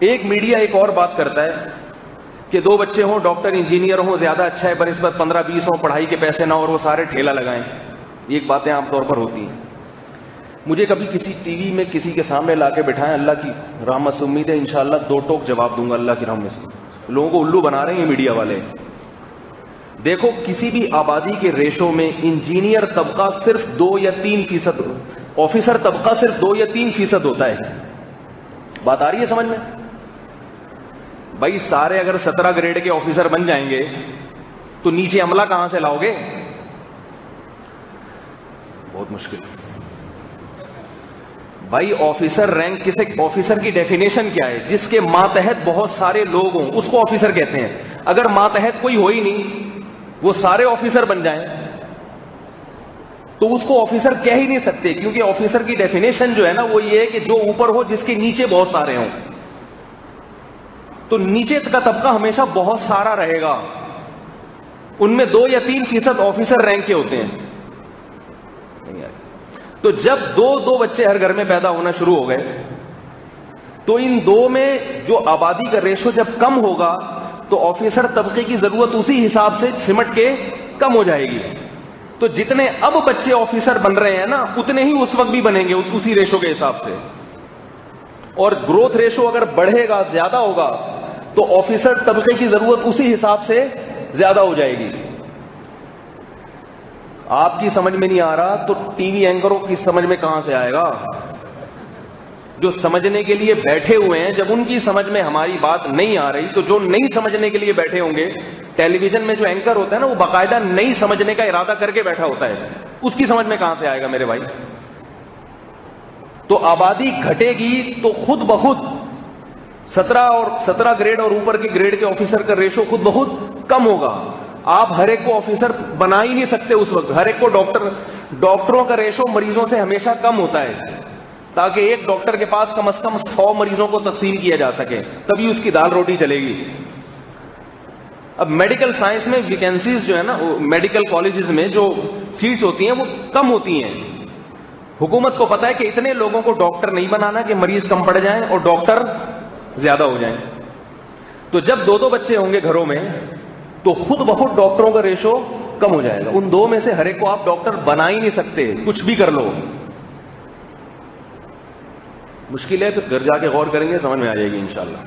ایک میڈیا ایک اور بات کرتا ہے کہ 2 بچے ہوں, ڈاکٹر انجینئر ہوں, زیادہ اچھا ہے, بنسبت 15-20 ہوں, پڑھائی کے پیسے نہ, اور وہ سارے ٹھیلا لگائیں. ایک باتیں عام طور پر ہوتی ہیں. مجھے کبھی کسی ٹی وی میں کسی کے سامنے لا کے بٹھائیں, اللہ کی رحمت سے امید ہے انشاءاللہ 2 ٹوک جواب دوں گا اللہ کی رحمت سے. لوگوں کو الو بنا رہے ہیں میڈیا والے. دیکھو کسی بھی آبادی کے ریشو میں انجینئر طبقہ صرف 2 یا 3%, آفیسر طبقہ صرف 2 یا 3% ہوتا ہے. بات آ رہی ہے سمجھ میں؟ بھائی سارے اگر 17 گریڈ کے آفیسر بن جائیں گے تو نیچے عملہ کہاں سے لاؤ گے؟ بہت مشکل. بھائی آفیسر رینک کسے, آفیسر کی ڈیفینیشن کیا ہے؟ جس کے ماتحت بہت سارے لوگ ہوں اس کو آفیسر کہتے ہیں. اگر ماتحت کوئی ہو ہی نہیں, وہ سارے آفیسر بن جائیں تو اس کو آفیسر کہہ ہی نہیں سکتے, کیونکہ آفیسر کی ڈیفینیشن جو ہے نا وہ یہ ہے کہ جو اوپر ہو جس کے نیچے بہت سارے ہوں. تو نیچے کا طبقہ ہمیشہ بہت سارا رہے گا, ان میں 2 یا 3% آفیسر رینک کے ہوتے ہیں. تو جب 2 بچے ہر گھر میں پیدا ہونا شروع ہو گئے تو ان 2 میں جو آبادی کا ریشو جب کم ہوگا تو آفیسر طبقے کی ضرورت اسی حساب سے سمٹ کے کم ہو جائے گی. تو جتنے اب بچے آفیسر بن رہے ہیں نا اتنے ہی اس وقت بھی بنیں گے اسی ریشو کے حساب سے. اور گروتھ ریشو اگر بڑھے گا, زیادہ ہوگا, تو آفیسر طبقے کی ضرورت اسی حساب سے زیادہ ہو جائے گی. آپ کی سمجھ میں نہیں آ رہا تو ٹی وی اینکروں کی سمجھ میں کہاں سے آئے گا؟ جو سمجھنے کے لیے بیٹھے ہوئے ہیں, جب ان کی سمجھ میں ہماری بات نہیں آ رہی تو جو نہیں سمجھنے کے لیے بیٹھے ہوں گے, ٹیلی ویژن میں جو اینکر ہوتا ہے نا وہ باقاعدہ نہیں سمجھنے کا ارادہ کر کے بیٹھا ہوتا ہے, اس کی سمجھ میں کہاں سے آئے گا میرے بھائی؟ تو آبادی گھٹے گی تو خود بخود 17 گریڈ اور اوپر کے گریڈ کے آفیسر کا ریشو خود بخود کم ہوگا. آپ ہر ایک کو آفیسر بنا ہی نہیں سکتے اس وقت. ہر ایک کو ڈاکٹروں کا ریشو مریضوں سے ہمیشہ کم ہوتا ہے, تاکہ ایک ڈاکٹر کے پاس کم از کم 100 مریضوں کو تقسیم کیا جا سکے, تبھی اس کی دال روٹی چلے گی. اب میڈیکل سائنس میں ویکینسیز جو ہے نا, میڈیکل کالجز میں جو سیٹس ہوتی ہیں وہ کم ہوتی ہیں. حکومت کو پتا ہے کہ اتنے لوگوں کو ڈاکٹر نہیں بنانا کہ مریض کم پڑ جائیں اور ڈاکٹر زیادہ ہو جائیں. تو جب 2 بچے ہوں گے گھروں میں تو خود بخود ڈاکٹروں کا ریشو کم ہو جائے گا. ان 2 میں سے ہر ایک کو آپ ڈاکٹر بنا ہی نہیں سکتے, کچھ بھی کر لو. مشکل ہے, پھر گھر جا کے غور کریں گے سمجھ میں آ جائے گی انشاءاللہ.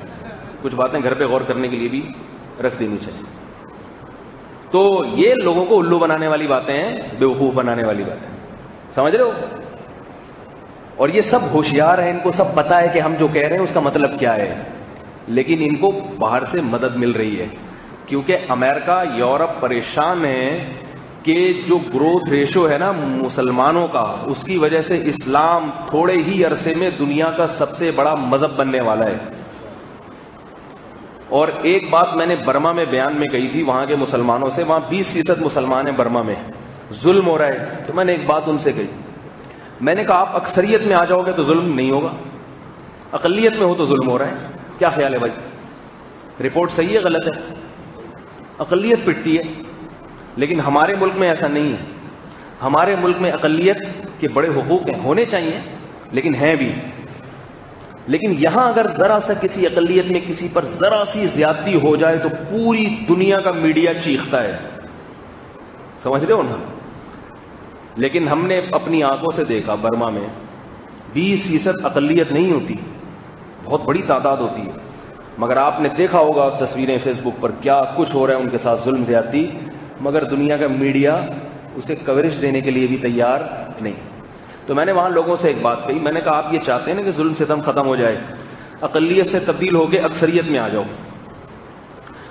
کچھ باتیں گھر پہ غور کرنے کے لیے بھی رکھ دینی چاہیے. تو یہ لوگوں کو الو بنانے والی باتیں ہیں, بیوقوف بنانے والی باتیں, سمجھ رہے ہو؟ اور یہ سب ہوشیار ہیں, ان کو سب پتا ہے کہ ہم جو کہہ رہے ہیں اس کا مطلب کیا ہے, لیکن ان کو باہر سے مدد مل رہی ہے. کیونکہ امریکہ, یورپ پریشان ہے کہ جو گروتھ ریشو ہے نا مسلمانوں کا, اس کی وجہ سے اسلام تھوڑے ہی عرصے میں دنیا کا سب سے بڑا مذہب بننے والا ہے. اور ایک بات میں نے برما میں بیان میں کہی تھی وہاں کے مسلمانوں سے, وہاں 20% مسلمان ہیں برما میں, ظلم ہو رہا ہے. تو میں نے ایک بات ان سے کہی, میں نے کہا آپ اکثریت میں آ جاؤ گے تو ظلم نہیں ہوگا, اقلیت میں ہو تو ظلم ہو رہا ہے. کیا خیال ہے بھائی؟ رپورٹ صحیح ہے غلط ہے؟ اقلیت پٹتی ہے, لیکن ہمارے ملک میں ایسا نہیں ہے. ہمارے ملک میں اقلیت کے بڑے حقوق ہیں, ہونے چاہیے لیکن ہیں بھی. لیکن یہاں اگر ذرا سا کسی اقلیت میں کسی پر ذرا سی زیادتی ہو جائے تو پوری دنیا کا میڈیا چیختا ہے. سمجھ رہے ہو نا؟ لیکن ہم نے اپنی آنکھوں سے دیکھا برما میں 20% اقلیت نہیں ہوتی، بہت بڑی تعداد ہوتی ہے، مگر آپ نے دیکھا ہوگا تصویریں فیس بک پر کیا کچھ ہو رہا ہے ان کے ساتھ، ظلم زیادتی، مگر دنیا کا میڈیا اسے کوریج دینے کے لیے بھی تیار نہیں. تو میں نے وہاں لوگوں سے ایک بات کہی، میں نے کہا آپ یہ چاہتے ہیں نا کہ ظلم ستم ختم ہو جائے، اقلیت سے تبدیل ہو کے اکثریت میں آ جاؤ.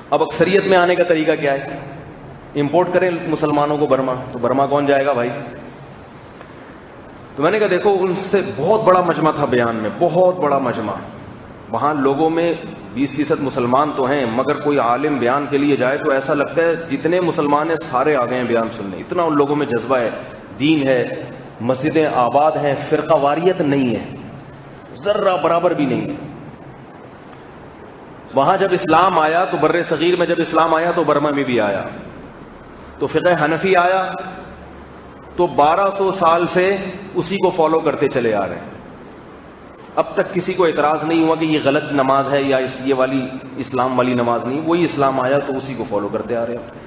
اب اکثریت میں آنے کا طریقہ کیا ہے؟ امپورٹ کریں مسلمانوں کو برما، تو برما کون جائے گا بھائی؟ تو میں نے کہا دیکھو ان سے بہت بڑا مجمع تھا بیان میں، بہت بڑا مجمع، وہاں لوگوں میں 20% مسلمان تو ہیں، مگر کوئی عالم بیان کے لیے جائے تو ایسا لگتا ہے جتنے مسلمان ہیں سارے آ گئے ہیں بیان سننے، اتنا ان لوگوں میں جذبہ ہے، دین ہے، مسجدیں آباد ہیں، فرقہ واریت نہیں ہے، ذرہ برابر بھی نہیں ہے. وہاں جب اسلام آیا تو بر صغیر میں جب اسلام آیا تو برما میں بھی آیا، تو فقہ حنفی آیا تو 1200 سال سے اسی کو فالو کرتے چلے آ رہے ہیں. اب تک کسی کو اعتراض نہیں ہوا کہ یہ غلط نماز ہے یا یہ والی اسلام والی نماز نہیں، وہی اسلام آیا تو اسی کو فالو کرتے آ رہے ہیں.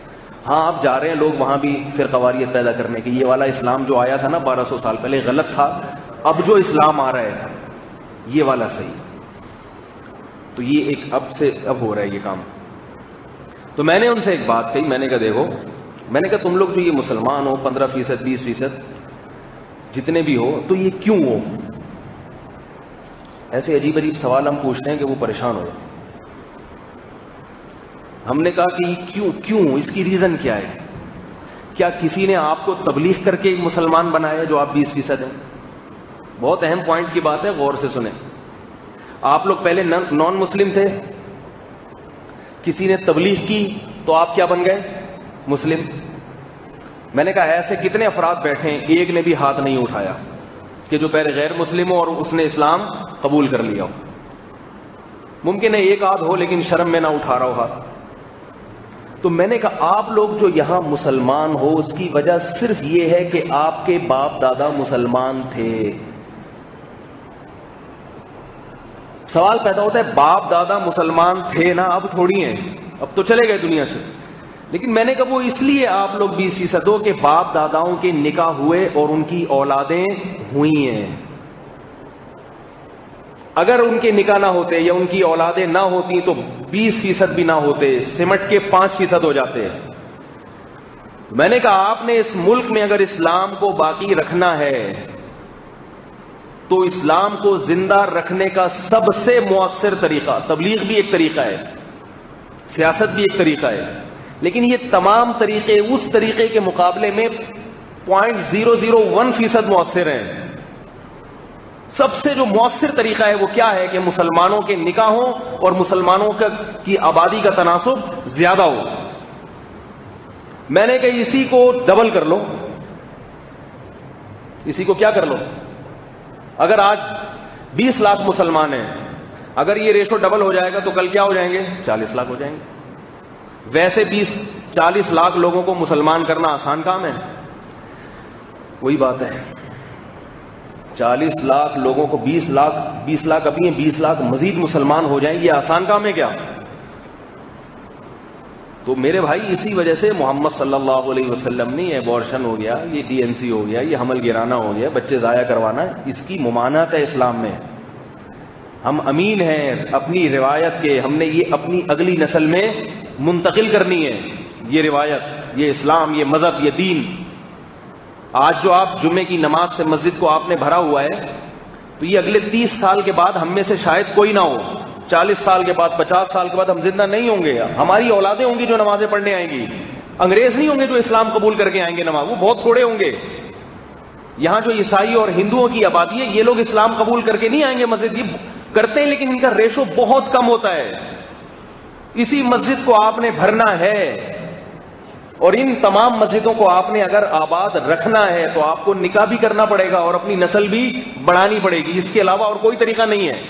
ہاں اب جا رہے ہیں لوگ وہاں بھی فرقہ واریت پیدا کرنے کی، یہ والا اسلام جو آیا تھا نا 1200 سال پہلے غلط تھا، اب جو اسلام آ رہا ہے یہ والا صحیح. تو یہ ایک اب ہو رہا ہے یہ کام. تو میں نے ان سے ایک بات کہی، میں نے کہا دیکھو، میں نے کہا تم لوگ جو یہ مسلمان ہو 15% 20% جتنے بھی ہو، تو یہ کیوں ہو؟ ایسے عجیب عجیب سوال ہم پوچھتے ہیں کہ وہ پریشان ہو جائے. ہم نے کہا کہ کیوں اس کی ریزن کیا ہے؟ کیا کسی نے آپ کو تبلیغ کر کے مسلمان بنایا جو آپ 20% ہیں؟ بہت اہم پوائنٹ کی بات ہے، غور سے سنیں. آپ لوگ پہلے نان مسلم تھے، کسی نے تبلیغ کی تو آپ کیا بن گئے؟ مسلم. میں نے کہا ایسے کتنے افراد بیٹھے ہیں ایک نے بھی ہاتھ نہیں اٹھایا کہ جو پہلے غیر مسلم ہو اور اس نے اسلام قبول کر لیا ہو؟ ممکن ہے ایک آدھ ہو لیکن شرم میں نہ اٹھا رہا ہو ہاتھ. تو میں نے کہا آپ لوگ جو یہاں مسلمان ہو اس کی وجہ صرف یہ ہے کہ آپ کے باپ دادا مسلمان تھے. سوال پیدا ہوتا ہے باپ دادا مسلمان تھے نا، اب تھوڑی ہیں، اب تو چلے گئے دنیا سے. لیکن میں نے کہا وہ اس لیے آپ لوگ 20% ہو کہ باپ داداؤں کے نکاح ہوئے اور ان کی اولادیں ہوئی ہیں. اگر ان کے نکاح نہ ہوتے یا ان کی اولادیں نہ ہوتی تو 20% بھی نہ ہوتے، سمٹ کے 5% ہو جاتے. میں نے کہا آپ نے اس ملک میں اگر اسلام کو باقی رکھنا ہے تو اسلام کو زندہ رکھنے کا سب سے مؤثر طریقہ، تبلیغ بھی ایک طریقہ ہے، سیاست بھی ایک طریقہ ہے، لیکن یہ تمام طریقے اس طریقے کے مقابلے میں 0.001% مؤثر ہیں. سب سے جو مؤثر طریقہ ہے وہ کیا ہے کہ مسلمانوں کے نکاح ہوں اور مسلمانوں کی آبادی کا تناسب زیادہ ہو. میں نے کہا اسی کو ڈبل کر لو، اسی کو کیا کر لو. اگر آج 20 لاکھ مسلمان ہیں، اگر یہ ریشو ڈبل ہو جائے گا تو کل کیا ہو جائیں گے؟ 40 لاکھ ہو جائیں گے. ویسے 40 لاکھ لوگوں کو مسلمان کرنا آسان کام ہے؟ وہی بات ہے، 40 لاکھ لوگوں کو 20 لاکھ ابھی ہیں، 20 لاکھ مزید مسلمان ہو جائیں، یہ آسان کام ہے کیا؟ تو میرے بھائی اسی وجہ سے محمد صلی اللہ علیہ وسلم نے یہ ابورشن ہو گیا، یہ DNC ہو گیا، یہ حمل گرانا ہو گیا، بچے ضائع کروانا، اس کی ممانعت ہے اسلام میں. ہم امین ہیں اپنی روایت کے، ہم نے یہ اپنی اگلی نسل میں منتقل کرنی ہے، یہ روایت، یہ اسلام، یہ مذہب، یہ دین. آج جو آپ جمعے کی نماز سے مسجد کو آپ نے بھرا ہوا ہے تو یہ اگلے 30 سال کے بعد ہم میں سے شاید کوئی نہ ہو، 40 سال کے بعد 50 سال کے بعد ہم زندہ نہیں ہوں گے. ہماری اولادیں ہوں گی جو نمازیں پڑھنے آئیں گی، انگریز نہیں ہوں گے جو اسلام قبول کر کے آئیں گے نماز، وہ بہت تھوڑے ہوں گے. یہاں جو عیسائی اور ہندوؤں کی آبادی ہے یہ لوگ اسلام قبول کر کے نہیں آئیں گے مسجد، یہ کرتے ہیں لیکن ان کا ریشو بہت کم ہوتا ہے. اسی مسجد کو آپ نے بھرنا ہے اور ان تمام مسجدوں کو آپ نے اگر آباد رکھنا ہے تو آپ کو نکاح بھی کرنا پڑے گا اور اپنی نسل بھی بڑھانی پڑے گی، اس کے علاوہ اور کوئی طریقہ نہیں ہے.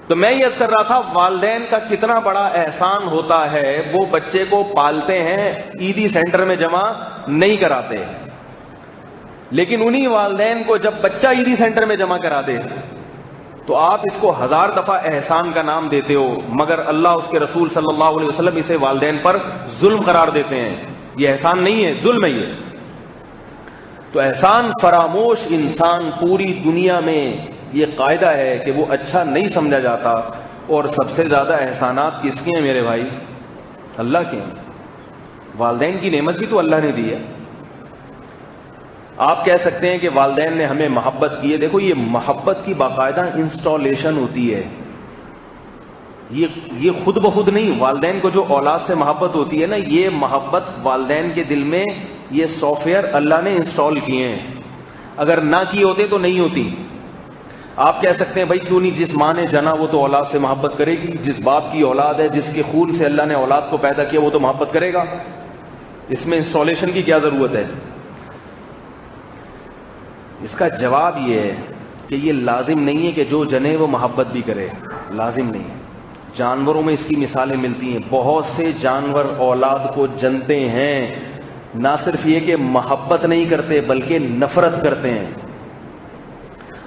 تو میں یہ عرض کر رہا تھا والدین کا کتنا بڑا احسان ہوتا ہے، وہ بچے کو پالتے ہیں، عیدی سینٹر میں جمع نہیں کراتے، لیکن انہی والدین کو جب بچہ عیدی سینٹر میں جمع کرا دے تو آپ اس کو 1000 دفعہ احسان کا نام دیتے ہو، مگر اللہ اس کے رسول صلی اللہ علیہ وسلم اسے والدین پر ظلم قرار دیتے ہیں. یہ احسان نہیں ہے، ظلم ہے یہ. تو احسان فراموش انسان پوری دنیا میں یہ قاعدہ ہے کہ وہ اچھا نہیں سمجھا جاتا. اور سب سے زیادہ احسانات کس کے ہیں میرے بھائی؟ اللہ کے ہیں. والدین کی نعمت بھی تو اللہ نے دی ہے. آپ کہہ سکتے ہیں کہ والدین نے ہمیں محبت کی ہے. دیکھو یہ محبت کی باقاعدہ انسٹالیشن ہوتی ہے. یہ خود بخود نہیں. والدین کو جو اولاد سے محبت ہوتی ہے نا، یہ محبت والدین کے دل میں یہ سافٹ ویئر اللہ نے انسٹال کیے ہیں. اگر نہ کیے ہوتے تو نہیں ہوتی. آپ کہہ سکتے ہیں بھائی کیوں نہیں، جس ماں نے جنا وہ تو اولاد سے محبت کرے گی. جس باپ کی اولاد ہے، جس کے خون سے اللہ نے اولاد کو پیدا کیا، وہ تو محبت کرے گا. اس میں انسٹالیشن کی کیا ضرورت ہے؟ اس کا جواب یہ ہے کہ یہ لازم نہیں ہے کہ جو جنے وہ محبت بھی کرے. لازم نہیں ہے. جانوروں میں اس کی مثالیں ملتی ہیں. بہت سے جانور اولاد کو جنتے ہیں. نہ صرف یہ کہ محبت نہیں کرتے بلکہ نفرت کرتے ہیں.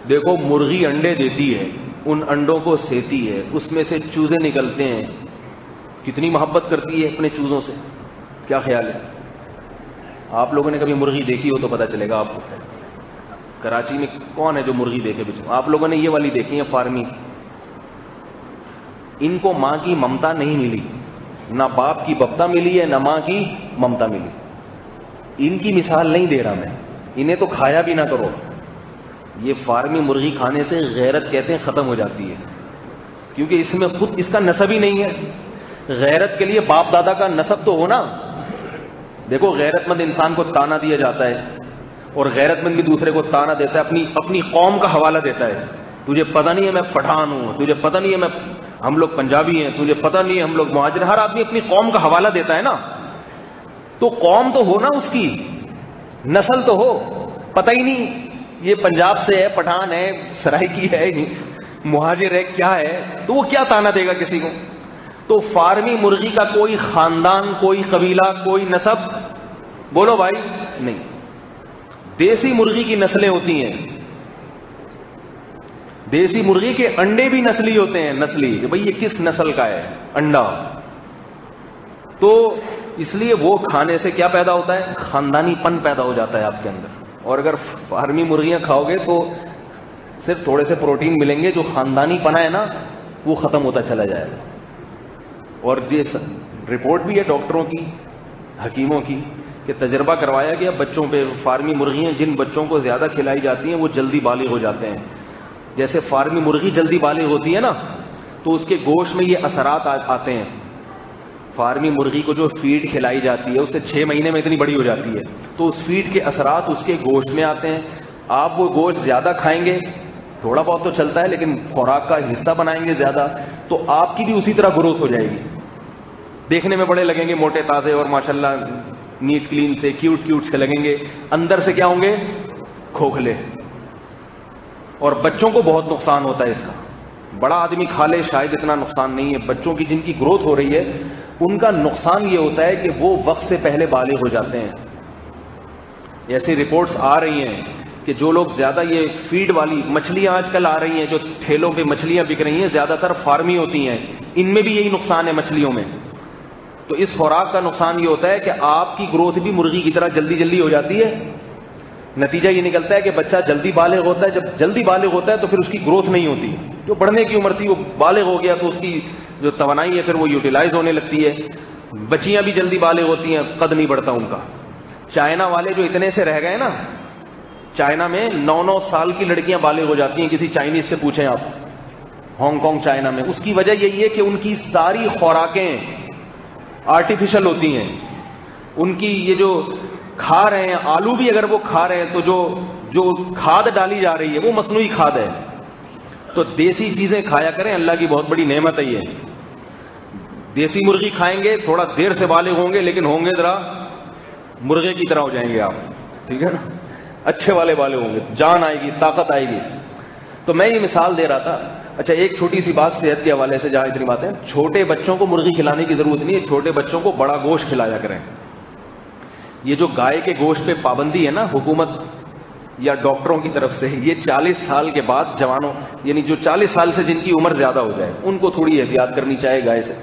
دیکھو مرغی انڈے دیتی ہے، ان انڈوں کو سیتی ہے، اس میں سے چوزے نکلتے ہیں. کتنی محبت کرتی ہے اپنے چوزوں سے. کیا خیال ہے؟ آپ لوگوں نے کبھی مرغی دیکھی ہو تو پتہ چلے گا آپ کو. کراچی میں کون ہے جو مرغی دیکھے بچوں؟ آپ لوگوں نے یہ والی دیکھی ہے فارمی. ان کو ماں کی ممتا نہیں ملی، نہ باپ کی بپتا ملی ہے، نہ ماں کی ممتا ملی. ان کی مثال نہیں دے رہا میں. انہیں تو کھایا بھی نہ کرو. یہ فارمی مرغی کھانے سے غیرت کہتے ہیں ختم ہو جاتی ہے، کیونکہ اس میں خود اس کا نسب ہی نہیں ہے. غیرت کے لیے باپ دادا کا نسب تو ہونا. دیکھو غیرت مند انسان کو تانا دیا جاتا ہے، اور غیرت مند بھی دوسرے کو تانا دیتا ہے، اپنی قوم کا حوالہ دیتا ہے. تجھے پتہ نہیں ہے میں پٹھان ہوں، تجھے پتہ نہیں ہے ہم لوگ پنجابی ہیں، تجھے پتہ نہیں ہے ہم لوگ مہاجر. ہر آدمی اپنی قوم کا حوالہ دیتا ہے نا. تو قوم تو ہو نا، اس کی نسل تو ہو. پتہ ہی نہیں یہ پنجاب سے ہے، پٹھان ہے، سرائکی ہے، مہاجر ہے، کیا ہے، تو وہ کیا تانا دے گا کسی کو. تو فارمی مرغی کا کوئی خاندان، کوئی قبیلہ، کوئی نسب بولو بھائی نہیں. دیسی مرغی کی نسلیں ہوتی ہیں. دیسی مرغی کے انڈے بھی نسلی ہوتے ہیں. نسلی کہ بھئی یہ کس نسل کا ہے انڈا. تو اس لیے وہ کھانے سے کیا پیدا ہوتا ہے؟ خاندانی پن پیدا ہو جاتا ہے آپ کے اندر. اور اگر فارمی مرغیاں کھاؤ گے تو صرف تھوڑے سے پروٹین ملیں گے، جو خاندانی پنا ہے نا وہ ختم ہوتا چلا جائے گا. اور یہ رپورٹ بھی ہے ڈاکٹروں کی، حکیموں کی، کہ تجربہ کروایا گیا بچوں پہ. فارمی مرغیاں جن بچوں کو زیادہ کھلائی جاتی ہیں وہ جلدی بالغ ہو جاتے ہیں. جیسے فارمی مرغی جلدی بالغ ہوتی ہے نا، تو اس کے گوشت میں یہ اثرات آتے ہیں. فارمی مرغی کو جو فیڈ کھلائی جاتی ہے اس سے 6 مہینے میں اتنی بڑی ہو جاتی ہے، تو اس فیڈ کے اثرات اس کے گوشت میں آتے ہیں. آپ وہ گوشت زیادہ کھائیں گے، تھوڑا بہت تو چلتا ہے لیکن خوراک کا حصہ بنائیں گے زیادہ، تو آپ کی بھی اسی طرح گروتھ ہو جائے گی. دیکھنے میں بڑے لگیں گے، موٹے تازے، اور ماشاءاللہ نیٹ کلین سے، کیوٹ سے لگیں گے. اندر سے کیا ہوں گے؟ کھوکھلے. اور بچوں کو بہت نقصان ہوتا ہے اس کا. بڑا آدمی کھا لے شاید اتنا نقصان نہیں ہے. بچوں کی جن کی گروتھ ہو رہی ہے ان کا نقصان یہ ہوتا ہے کہ وہ وقت سے پہلے بالغ ہو جاتے ہیں. ایسی رپورٹس آ رہی ہیں کہ جو لوگ زیادہ یہ فیڈ والی مچھلیاں آج کل آ رہی ہیں، جو ٹھیلوں پہ مچھلیاں بک رہی ہیں، زیادہ تر فارمی ہوتی ہیں. ان میں بھی یہی نقصان ہے مچھلیوں میں. تو اس خوراک کا نقصان یہ ہوتا ہے کہ آپ کی گروتھ بھی مرغی کی طرح جلدی ہو جاتی ہے. نتیجہ یہ نکلتا ہے کہ بچہ جلدی بالغ ہوتا ہے. جب جلدی بالغ ہوتا ہے تو پھر اس کی گروتھ نہیں ہوتی. جو بڑھنے کی عمر تھی وہ بالغ ہو گیا تو اس کی جو توانائی ہے پھر وہ یوٹیلائز ہونے لگتی ہے. بچیاں بھی جلدی بالغ ہوتی ہیں، قد نہیں بڑھتا ان کا. چائنا والے جو اتنے سے رہ گئے نا، چائنا میں 9 سال کی لڑکیاں بالغ ہو جاتی ہیں. کسی چائنیز سے پوچھیں آپ، ہانگ کانگ چائنا میں. اس کی وجہ یہی ہے کہ ان کی ساری خوراکیں آرٹیفیشل ہوتی ہیں. ان کی یہ جو کھا رہے ہیں، آلو بھی اگر وہ کھا رہے ہیں تو جو کھاد ڈالی جا رہی ہے وہ مصنوعی کھاد ہے. تو دیسی چیزیں کھایا کریں، اللہ کی بہت بڑی نعمت ہے یہ. دیسی مرغی کھائیں گے، تھوڑا دیر سے بالغ ہوں گے لیکن ہوں گے ذرا مرغے کی طرح ہو جائیں گے آپ. ٹھیک ہے نا؟ اچھے والے بالغ ہوں گے، جان آئے گی، طاقت آئے گی. تو میں یہ مثال دے رہا تھا. اچھا ایک چھوٹی سی بات صحت کے حوالے سے، جہاں اتنی باتیں، چھوٹے بچوں کو مرغی کھلانے کی ضرورت نہیں ہے. چھوٹے بچوں کو بڑا گوشت کھلایا کریں. یہ جو گائے کے گوشت پہ پابندی ہے نا، حکومت یا ڈاکٹروں کی طرف سے یہ 40 سال کے بعد جوانوں، یعنی جو 40 سال سے جن کی عمر زیادہ ہو جائے ان کو تھوڑی احتیاط کرنی چاہیے گائے سے.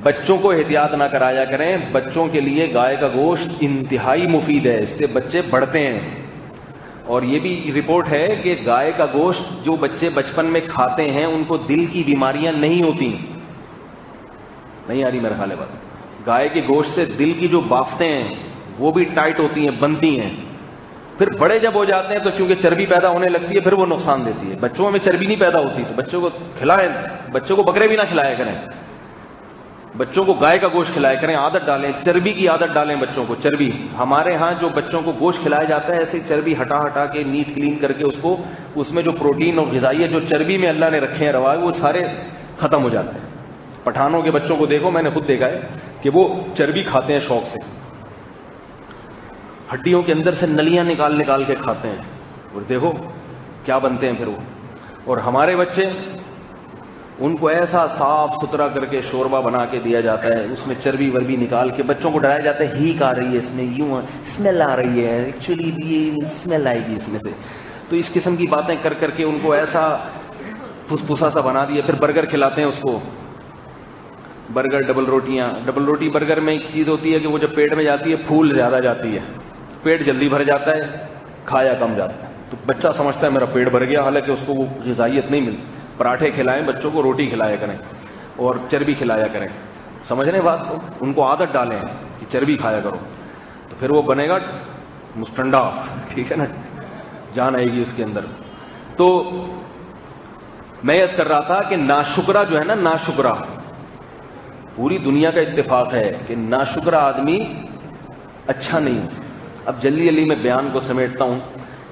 بچوں کو احتیاط نہ کرایا کریں. بچوں کے لیے گائے کا گوشت انتہائی مفید ہے، اس سے بچے بڑھتے ہیں. اور یہ بھی رپورٹ ہے کہ گائے کا گوشت جو بچے بچپن میں کھاتے ہیں ان کو دل کی بیماریاں نہیں ہوتی. نہیں آ رہی میرا خیال ہے بات؟ گائے کے گوشت سے دل کی جو بافتیں ہیں وہ بھی ٹائٹ ہوتی ہیں، بنتی ہیں. پھر بڑے جب ہو جاتے ہیں تو چونکہ چربی پیدا ہونے لگتی ہے پھر وہ نقصان دیتی ہے. بچوں میں چربی نہیں پیدا ہوتی تو بچوں کو کھلائیں. بچوں کو بکرے بھی نہ کھلایا کریں، بچوں کو گائے کا گوشت کھلایا کریں. عادت ڈالیں، چربی کی عادت ڈالیں بچوں کو. چربی ہمارے ہاں جو بچوں کو گوشت کھلایا جاتا ہے ایسے چربی ہٹا ہٹا کے نیٹ کلین کر کے اس کو، اس میں جو پروٹین اور غذائیت جو چربی میں اللہ نے رکھے ہیں روا، وہ سارے ختم ہو جاتے ہیں. پٹھانوں کے بچوں کو دیکھو، میں نے خود دیکھا ہے کہ وہ چربی کھاتے ہیں شوق سے، ہڈیوں کے اندر سے نلیاں نکال نکال کے کھاتے ہیں اور دیکھو کیا بنتے ہیں پھر وہ. اور ہمارے بچے، ان کو ایسا صاف ستھرا کر کے شوربہ بنا کے دیا جاتا ہے، اس میں چربی وربی نکال کے بچوں کو ڈرایا جاتا ہے ہیک آ رہی ہے اس میں، یوں اسمیل آ رہی ہے، ایکچولی یہ اسمیل آئے گی اس میں سے. تو اس قسم کی باتیں کر کر کے ان کو ایسا پھسپھسا سا بنا دیا. پھر برگر کھلاتے ہیں اس کو، برگر، ڈبل روٹیاں. ڈبل روٹی برگر میں ایک چیز ہوتی ہے کہ وہ جب پیٹ میں جاتی ہے پھول زیادہ جاتی ہے، پیٹ جلدی بھر جاتا ہے، کھایا کم جاتا ہے. تو بچہ سمجھتا ہے میرا پیٹ بھر گیا، حالانکہ اس کو وہ غذائیت نہیں ملتی. پراٹھے کھلائیں بچوں کو، روٹی کھلایا کریں اور چربی کھلایا کریں. سمجھ رہے ہیں بات کو؟ ان کو عادت ڈالیں کہ چربی کھایا کرو تو پھر وہ بنے گا مستنڈا. ٹھیک ہے نا، جان آئے گی اس کے اندر. تو میں عرض کر رہا تھا کہ ناشکرا جو ہے نا، ناشکرا، پوری دنیا کا اتفاق ہے کہ ناشکرا آدمی اچھا نہیں. اب جلدی جلدی میں بیان کو سمیٹتا ہوں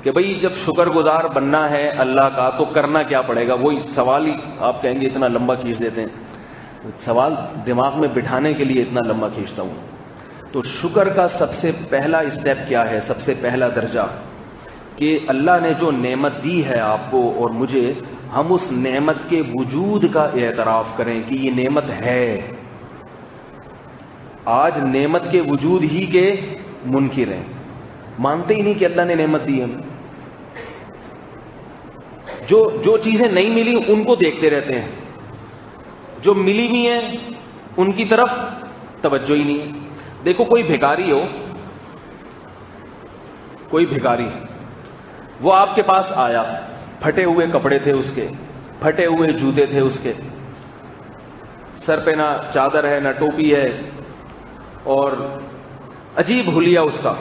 کہ بھئی جب شکر گزار بننا ہے اللہ کا تو کرنا کیا پڑے گا. وہی سوال ہی آپ کہیں گے اتنا لمبا کھینچ دیتے ہیں، سوال دماغ میں بٹھانے کے لیے اتنا لمبا کھینچتا ہوں. تو شکر کا سب سے پہلا اسٹیپ کیا ہے، سب سے پہلا درجہ، کہ اللہ نے جو نعمت دی ہے آپ کو اور مجھے، ہم اس نعمت کے وجود کا اعتراف کریں کہ یہ نعمت ہے. آج نعمت کے وجود ہی کے منکر ہیں، مانتے ہی نہیں کہ اللہ نے نعمت دی ہے. جو چیزیں نہیں ملی ان کو دیکھتے رہتے ہیں، جو ملی ہوئی ہیں ان کی طرف توجہ ہی نہیں ہے. دیکھو کوئی بھکاری ہو، کوئی بھکاری، وہ آپ کے پاس آیا، پھٹے ہوئے کپڑے تھے اس کے، پھٹے ہوئے جوتے تھے اس کے، سر پہ نہ چادر ہے نہ ٹوپی ہے اور عجیب حلیہ اس کا.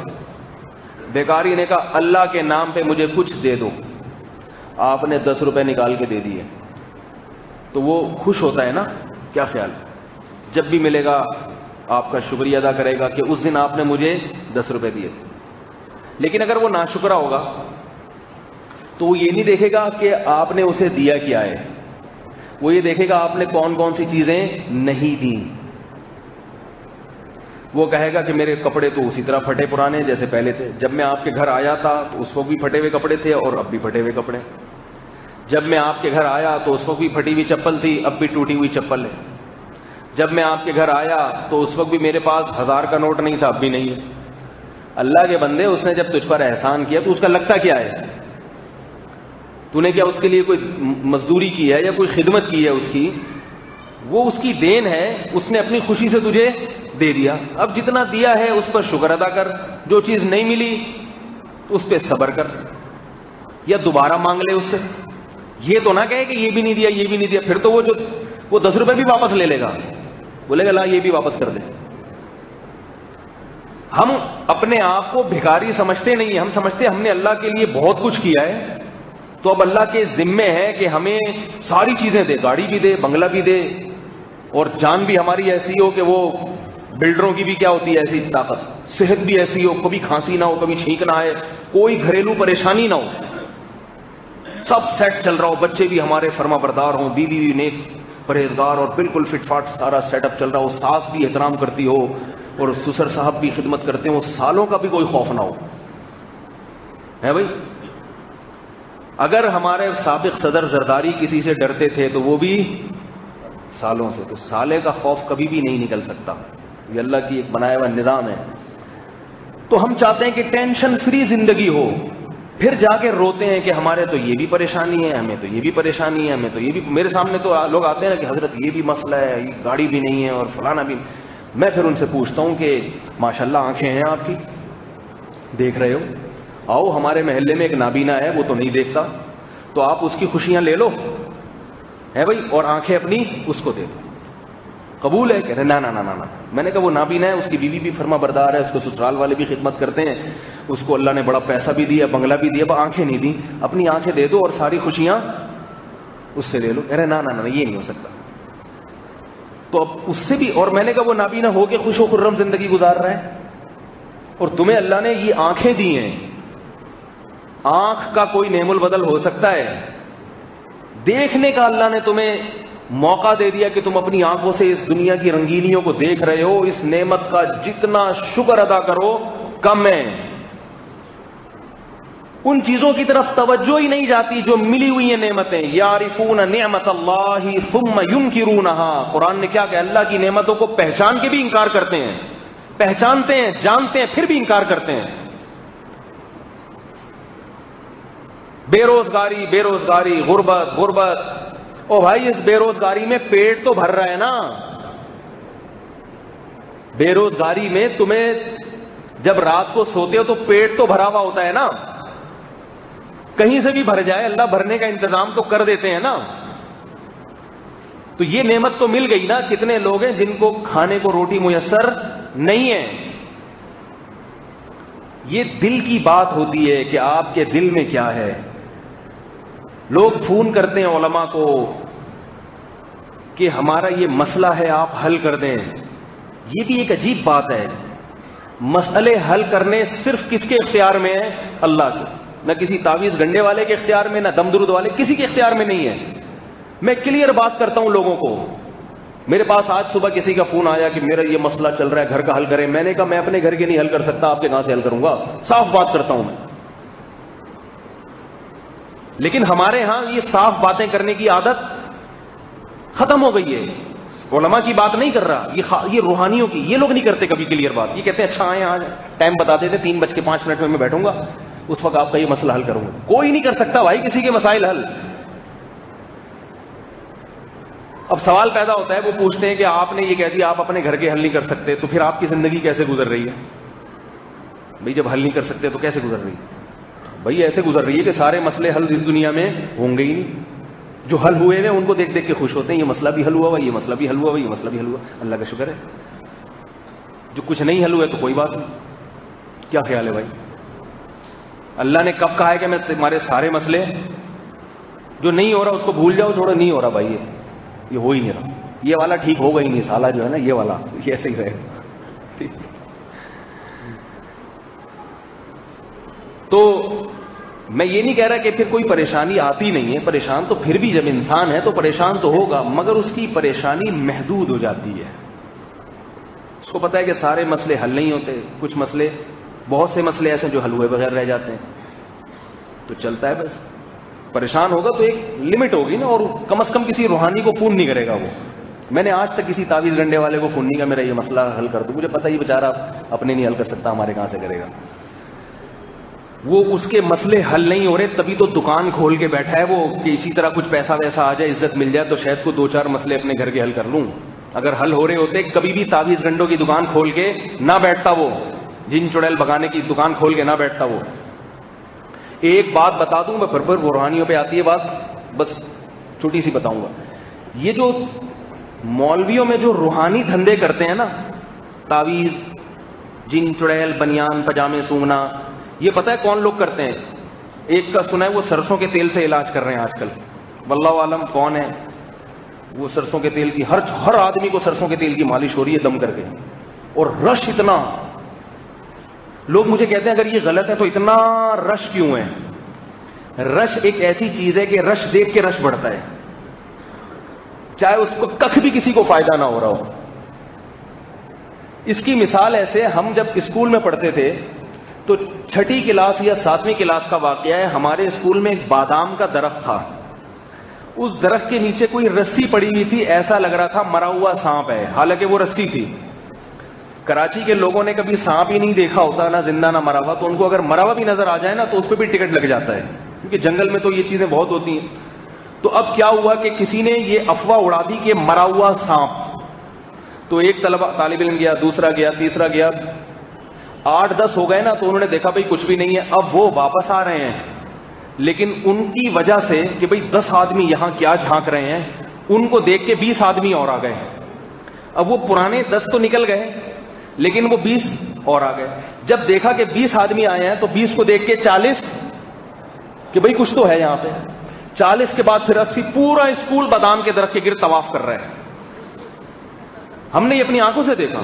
بیکاری نے کہا اللہ کے نام پہ مجھے کچھ دے دو. آپ نے 10 روپے نکال کے دے دیے تو وہ خوش ہوتا ہے نا؟ کیا خیال؟ جب بھی ملے گا آپ کا شکریہ ادا کرے گا کہ اس دن آپ نے مجھے 10 روپے دیے تھے. لیکن اگر وہ ناشکرا ہوگا تو وہ یہ نہیں دیکھے گا کہ آپ نے اسے دیا کیا ہے، وہ یہ دیکھے گا آپ نے کون کون سی چیزیں نہیں دی. وہ کہے گا کہ میرے کپڑے تو اسی طرح پھٹے پرانے جیسے پہلے تھے. جب میں آپ کے گھر آیا تھا تو اس وقت بھی پھٹے ہوئے کپڑے تھے اور اب بھی پھٹے ہوئے کپڑے. جب میں آپ کے گھر آیا تو اس وقت بھی پھٹی ہوئی چپل تھی، اب بھی ٹوٹی ہوئی چپل ہے. جب میں آپ کے گھر آیا تو اس وقت بھی میرے پاس 1000 کا نوٹ نہیں تھا، اب بھی نہیں ہے. اللہ کے بندے، اس نے جب تجھ پر احسان کیا تو اس کا لگتا کیا ہے؟ تو نے کیا اس کے لیے کوئی مزدوری کی ہے یا کوئی خدمت کی ہے اس کی؟ وہ اس کی دین ہے، اس نے اپنی خوشی سے تجھے دے دیا. اب جتنا دیا ہے اس پر شکر ادا کر، جو چیز نہیں ملی اس پہ صبر کر یا دوبارہ مانگ لے اس سے. یہ تو نہ کہے کہ یہ بھی نہیں دیا، یہ بھی نہیں دیا، پھر تو وہ 10 روپے بھی واپس لے لے گا، بولے گا لا یہ بھی واپس کر دے. ہم اپنے آپ کو بھکاری سمجھتے نہیں ہیں، ہم سمجھتے ہم نے اللہ کے لیے بہت کچھ کیا ہے تو اب اللہ کے ذمے ہے کہ ہمیں ساری چیزیں دے، گاڑی بھی دے، بنگلہ بھی دے، اور جان بھی ہماری ایسی ہو کہ وہ بلڈروں کی بھی کیا ہوتی ہے ایسی طاقت، صحت بھی ایسی ہو، کبھی کھانسی نہ ہو، کبھی چھینک نہ آئے، کوئی گھریلو پریشانی نہ ہو، سب سیٹ چل رہا ہو، بچے بھی ہمارے فرما بردار ہوں، بیوی بھی نیک پرہیزگار اور بالکل فٹ فاٹ سارا سیٹ اپ چل رہا ہو، ساس بھی احترام کرتی ہو اور سسر صاحب بھی خدمت کرتے ہوں، سالوں کا بھی کوئی خوف نہ ہو. ہے بھائی؟ اگر ہمارے سابق صدر زرداری کسی سے ڈرتے تھے تو وہ بھی سالوں سے، تو سالے کا خوف کبھی بھی نہیں نکل سکتا. یہ اللہ کی ایک بنایا ہوا نظام ہے. تو ہم چاہتے ہیں کہ ٹینشن فری زندگی ہو، پھر جا کے روتے ہیں کہ ہمارے تو یہ بھی پریشانی ہے, ہمیں تو یہ بھی پریشانی ہے, ہمیں تو یہ بھی. میرے سامنے تو لوگ آتے ہیں نا کہ حضرت یہ بھی مسئلہ ہے, یہ گاڑی بھی نہیں ہے اور فلانا بھی. میں پھر ان سے پوچھتا ہوں کہ ماشاءاللہ آنکھیں ہیں آپ کی, دیکھ رہے ہو, آؤ ہمارے محلے میں ایک نابینا ہے, وہ تو نہیں دیکھتا, تو آپ اس کی خوشیاں لے لو ہے بھائی, اور آنکھیں اپنی اس کو دے دو. قبول ہے؟ کہہ رہے نا نا نا نا. میں نے کہا وہ نابینا ہے, اس کی بیوی بھی فرما بردار ہے, اس کو سسرال والے بھی خدمت کرتے ہیں, اس کو اللہ نے بڑا پیسہ بھی دیا, بنگلہ بھی دیا, آنکھیں نہیں دی, اپنی آنکھیں دے دو اور ساری خوشیاں اس سے لے لو. کہہ رہے نا نا نا, یہ نہیں ہو سکتا. تو اب اس سے بھی, اور میں نے کہا وہ نابینا ہو کے خوش و خرم زندگی گزار رہا ہے, اور تمہیں اللہ نے یہ آنکھیں دی ہیں. آنکھ کا کوئی نعم البدل ہو سکتا ہے؟ دیکھنے کا اللہ نے تمہیں موقع دے دیا کہ تم اپنی آنکھوں سے اس دنیا کی رنگینیوں کو دیکھ رہے ہو. اس نعمت کا جتنا شکر ادا کرو کم ہے. ان چیزوں کی طرف توجہ ہی نہیں جاتی جو ملی ہوئی ہیں نعمتیں. یعرفون نعمت اللہ ثم ینکرونها. قرآن نے کیا کہ اللہ کی نعمتوں کو پہچان کے بھی انکار کرتے ہیں, پہچانتے ہیں, جانتے ہیں, پھر بھی انکار کرتے ہیں. بے روزگاری, بے روزگاری, غربت, غربت. او بھائی اس بے روزگاری میں پیٹ تو بھر رہا ہے نا. بے روزگاری میں تمہیں جب رات کو سوتے ہو تو پیٹ تو بھرا ہوا ہوتا ہے نا. کہیں سے بھی بھر جائے, اللہ بھرنے کا انتظام تو کر دیتے ہیں نا. تو یہ نعمت تو مل گئی نا. کتنے لوگ ہیں جن کو کھانے کو روٹی میسر نہیں ہے. یہ دل کی بات ہوتی ہے کہ آپ کے دل میں کیا ہے. لوگ فون کرتے ہیں علماء کو کہ ہمارا یہ مسئلہ ہے, آپ حل کر دیں. یہ بھی ایک عجیب بات ہے. مسئلے حل کرنے صرف کس کے اختیار میں ہے؟ اللہ کے. نہ کسی تعویذ گنڈے والے کے اختیار میں, نہ دم درود والے, کسی کے اختیار میں نہیں ہے. میں کلیئر بات کرتا ہوں لوگوں کو. میرے پاس آج صبح کسی کا فون آیا کہ میرا یہ مسئلہ چل رہا ہے, گھر کا حل کریں. میں نے کہا میں اپنے گھر کے نہیں حل کر سکتا, آپ کے کہاں سے حل کروں گا. صاف بات کرتا ہوں میں. لیکن ہمارے ہاں یہ صاف باتیں کرنے کی عادت ختم ہو گئی ہے. علماء کی بات نہیں کر رہا, یہ روحانیوں کی. یہ لوگ نہیں کرتے کبھی کلیئر بات. یہ کہتے ہیں اچھا آئے آج ٹائم بتا دیتے, 3:05 میں بیٹھوں گا, اس وقت آپ کا یہ مسئلہ حل کروں گا. کوئی نہیں کر سکتا بھائی کسی کے مسائل حل. اب سوال پیدا ہوتا ہے, وہ پوچھتے ہیں کہ آپ نے یہ کہہ دیا آپ اپنے گھر کے حل نہیں کر سکتے, تو پھر آپ کی زندگی کیسے گزر رہی ہے؟ بھائی جب حل نہیں کر سکتے تو کیسے گزر رہی ہے؟ بھائی ایسے گزر رہی ہے کہ سارے مسئلے حل اس دنیا میں ہوں گے ہی نہیں. جو حل ہوئے ہیں ان کو دیکھ دیکھ کے خوش ہوتے ہیں, یہ مسئلہ بھی حل ہوا ہوا, یہ مسئلہ بھی حل ہوا ہوا, یہ مسئلہ بھی حل ہوا. اللہ کا شکر ہے. جو کچھ نہیں حل ہوا ہے تو کوئی بات نہیں. کیا خیال ہے بھائی؟ اللہ نے کب کہا ہے کہ میں تمہارے سارے مسئلے, جو نہیں ہو رہا اس کو بھول جاؤ, چھوڑو, نہیں ہو رہا بھائی, یہ ہو ہی نہیں رہا, یہ والا ٹھیک ہوگا ہی نہیں, سالہ جو ہے نا یہ والا, یہ ایسے ہی رہے گا. تو میں یہ نہیں کہہ رہا کہ پھر کوئی پریشانی آتی نہیں ہے. پریشان تو پھر بھی جب انسان ہے تو پریشان تو ہوگا, مگر اس کی پریشانی محدود ہو جاتی ہے. اس کو پتا ہے کہ سارے مسئلے حل نہیں ہوتے. کچھ مسئلے, بہت سے مسئلے ایسے جو حل ہوئے بغیر رہ جاتے ہیں, تو چلتا ہے بس. پریشان ہوگا تو ایک لمٹ ہوگی نا, اور کم از کم کسی روحانی کو فون نہیں کرے گا وہ. میں نے آج تک کسی تعویذ گنڈے والے کو فون نہیں کیا میرا یہ مسئلہ حل کر دو. مجھے پتا یہ بیچارہ اپنے نہیں حل کر سکتا, ہمارے کہاں سے کرے گا. وہ اس کے مسئلے حل نہیں ہو رہے, تبھی تو دکان کھول کے بیٹھا ہے وہ کہ اسی طرح کچھ پیسہ ویسا آ جائے, عزت مل جائے, تو شاید کو 2-4 مسئلے اپنے گھر کے حل کر لوں. اگر حل ہو رہے ہوتے کبھی بھی تعویذ گنڈوں کی دکان کھول کے نہ بیٹھتا, وہ جن چڑیل بگانے کی دکان کھول کے نہ بیٹھتا. وہ ایک بات بتا دوں, میں پھر وہ روحانیوں پہ آتی ہے بات, بس چھوٹی سی بتاؤں گا. یہ جو مولویوں میں جو روحانی دھندے کرتے ہیں نا, تعویذ, جن چڑیل, بنیان پجامے سونگنا, یہ پتہ ہے کون لوگ کرتے ہیں؟ ایک کا سنا ہے وہ سرسوں کے تیل سے علاج کر رہے ہیں آج کل, واللہ عالم کون ہے وہ. سرسوں کے تیل کی ہر آدمی کو سرسوں کے تیل کی مالش ہو رہی ہے دم کر کے, اور رش اتنا. لوگ مجھے کہتے ہیں اگر یہ غلط ہے تو اتنا رش کیوں ہے؟ رش ایک ایسی چیز ہے کہ رش دیکھ کے رش بڑھتا ہے, چاہے اس کو کخ بھی کسی کو فائدہ نہ ہو رہا ہو. اس کی مثال ایسے, ہم جب اسکول میں پڑھتے تھے تو 6ٹھی کلاس یا 7ویں کلاس کا واقعہ ہے. ہمارے اسکول میں ایک بادام کا درخت تھا. اس درخت کے نیچے کوئی رسی پڑی ہوئی تھی, ایسا لگ رہا تھا مرا ہوا سانپ ہے, حالانکہ وہ رسی تھی. کراچی کے لوگوں نے کبھی سانپ ہی نہیں دیکھا ہوتا، نہ زندہ نہ مرا ہوا، تو ان کو اگر مرا ہوا بھی نظر آ جائے نا تو اس پہ بھی ٹکٹ لگ جاتا ہے، کیونکہ جنگل میں تو یہ چیزیں بہت ہوتی ہیں. تو اب کیا ہوا کہ کسی نے یہ افواہ اڑا دی کہ مرا ہوا سانپ. تو ایک طالب علم گیا، دوسرا گیا، تیسرا گیا، 8-10 ہو گئے نا، تو انہوں نے دیکھا بھائی کچھ بھی نہیں ہے. اب وہ واپس آ رہے ہیں، لیکن ان کی وجہ سے کہ بھئی 10 آدمی یہاں کیا جھانک رہے ہیں، ان کو دیکھ کے 20 آدمی اور آ گئے. اب وہ پرانے 10 تو نکل گئے، لیکن وہ 20 اور آ گئے. جب دیکھا کہ 20 آدمی آئے ہیں تو 20 کو دیکھ کے 40 کہ بھئی کچھ تو ہے یہاں پہ. 40 کے بعد پھر 80. پورا اسکول بادام کے درخت کے گرد طواف کر رہے ہیں. ہم نے یہ اپنی آنکھوں سے دیکھا،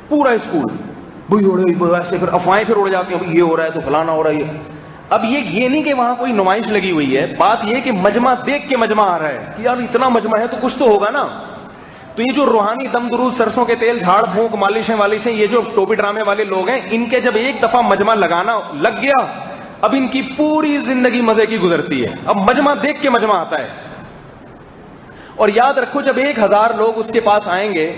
پورا اسکول. بھئی ہو رہے ایسے، پھر افواہیں پھر اڑ جاتی ہیں، یہ ہو رہا ہے تو فلانا ہو رہا ہے. اب یہ نہیں کہ وہاں کوئی نمائش لگی ہوئی ہے، بات یہ کہ مجمع دیکھ کے مجمع آ رہا ہے کہ یار اتنا مجمع ہے تو کچھ تو ہوگا نا. تو یہ جو روحانی دم درود، سرسوں کے تیل، جھاڑ پھونک، مالشیں والشیں، یہ جو ٹوپی ڈرامے والے لوگ ہیں، ان کے جب ایک دفعہ مجمع لگانا لگ گیا، اب ان کی پوری زندگی مزے کی گزرتی ہے. اب مجمع دیکھ کے مجمع آتا ہے. اور یاد رکھو جب 1000 لوگ اس کے پاس آئیں گے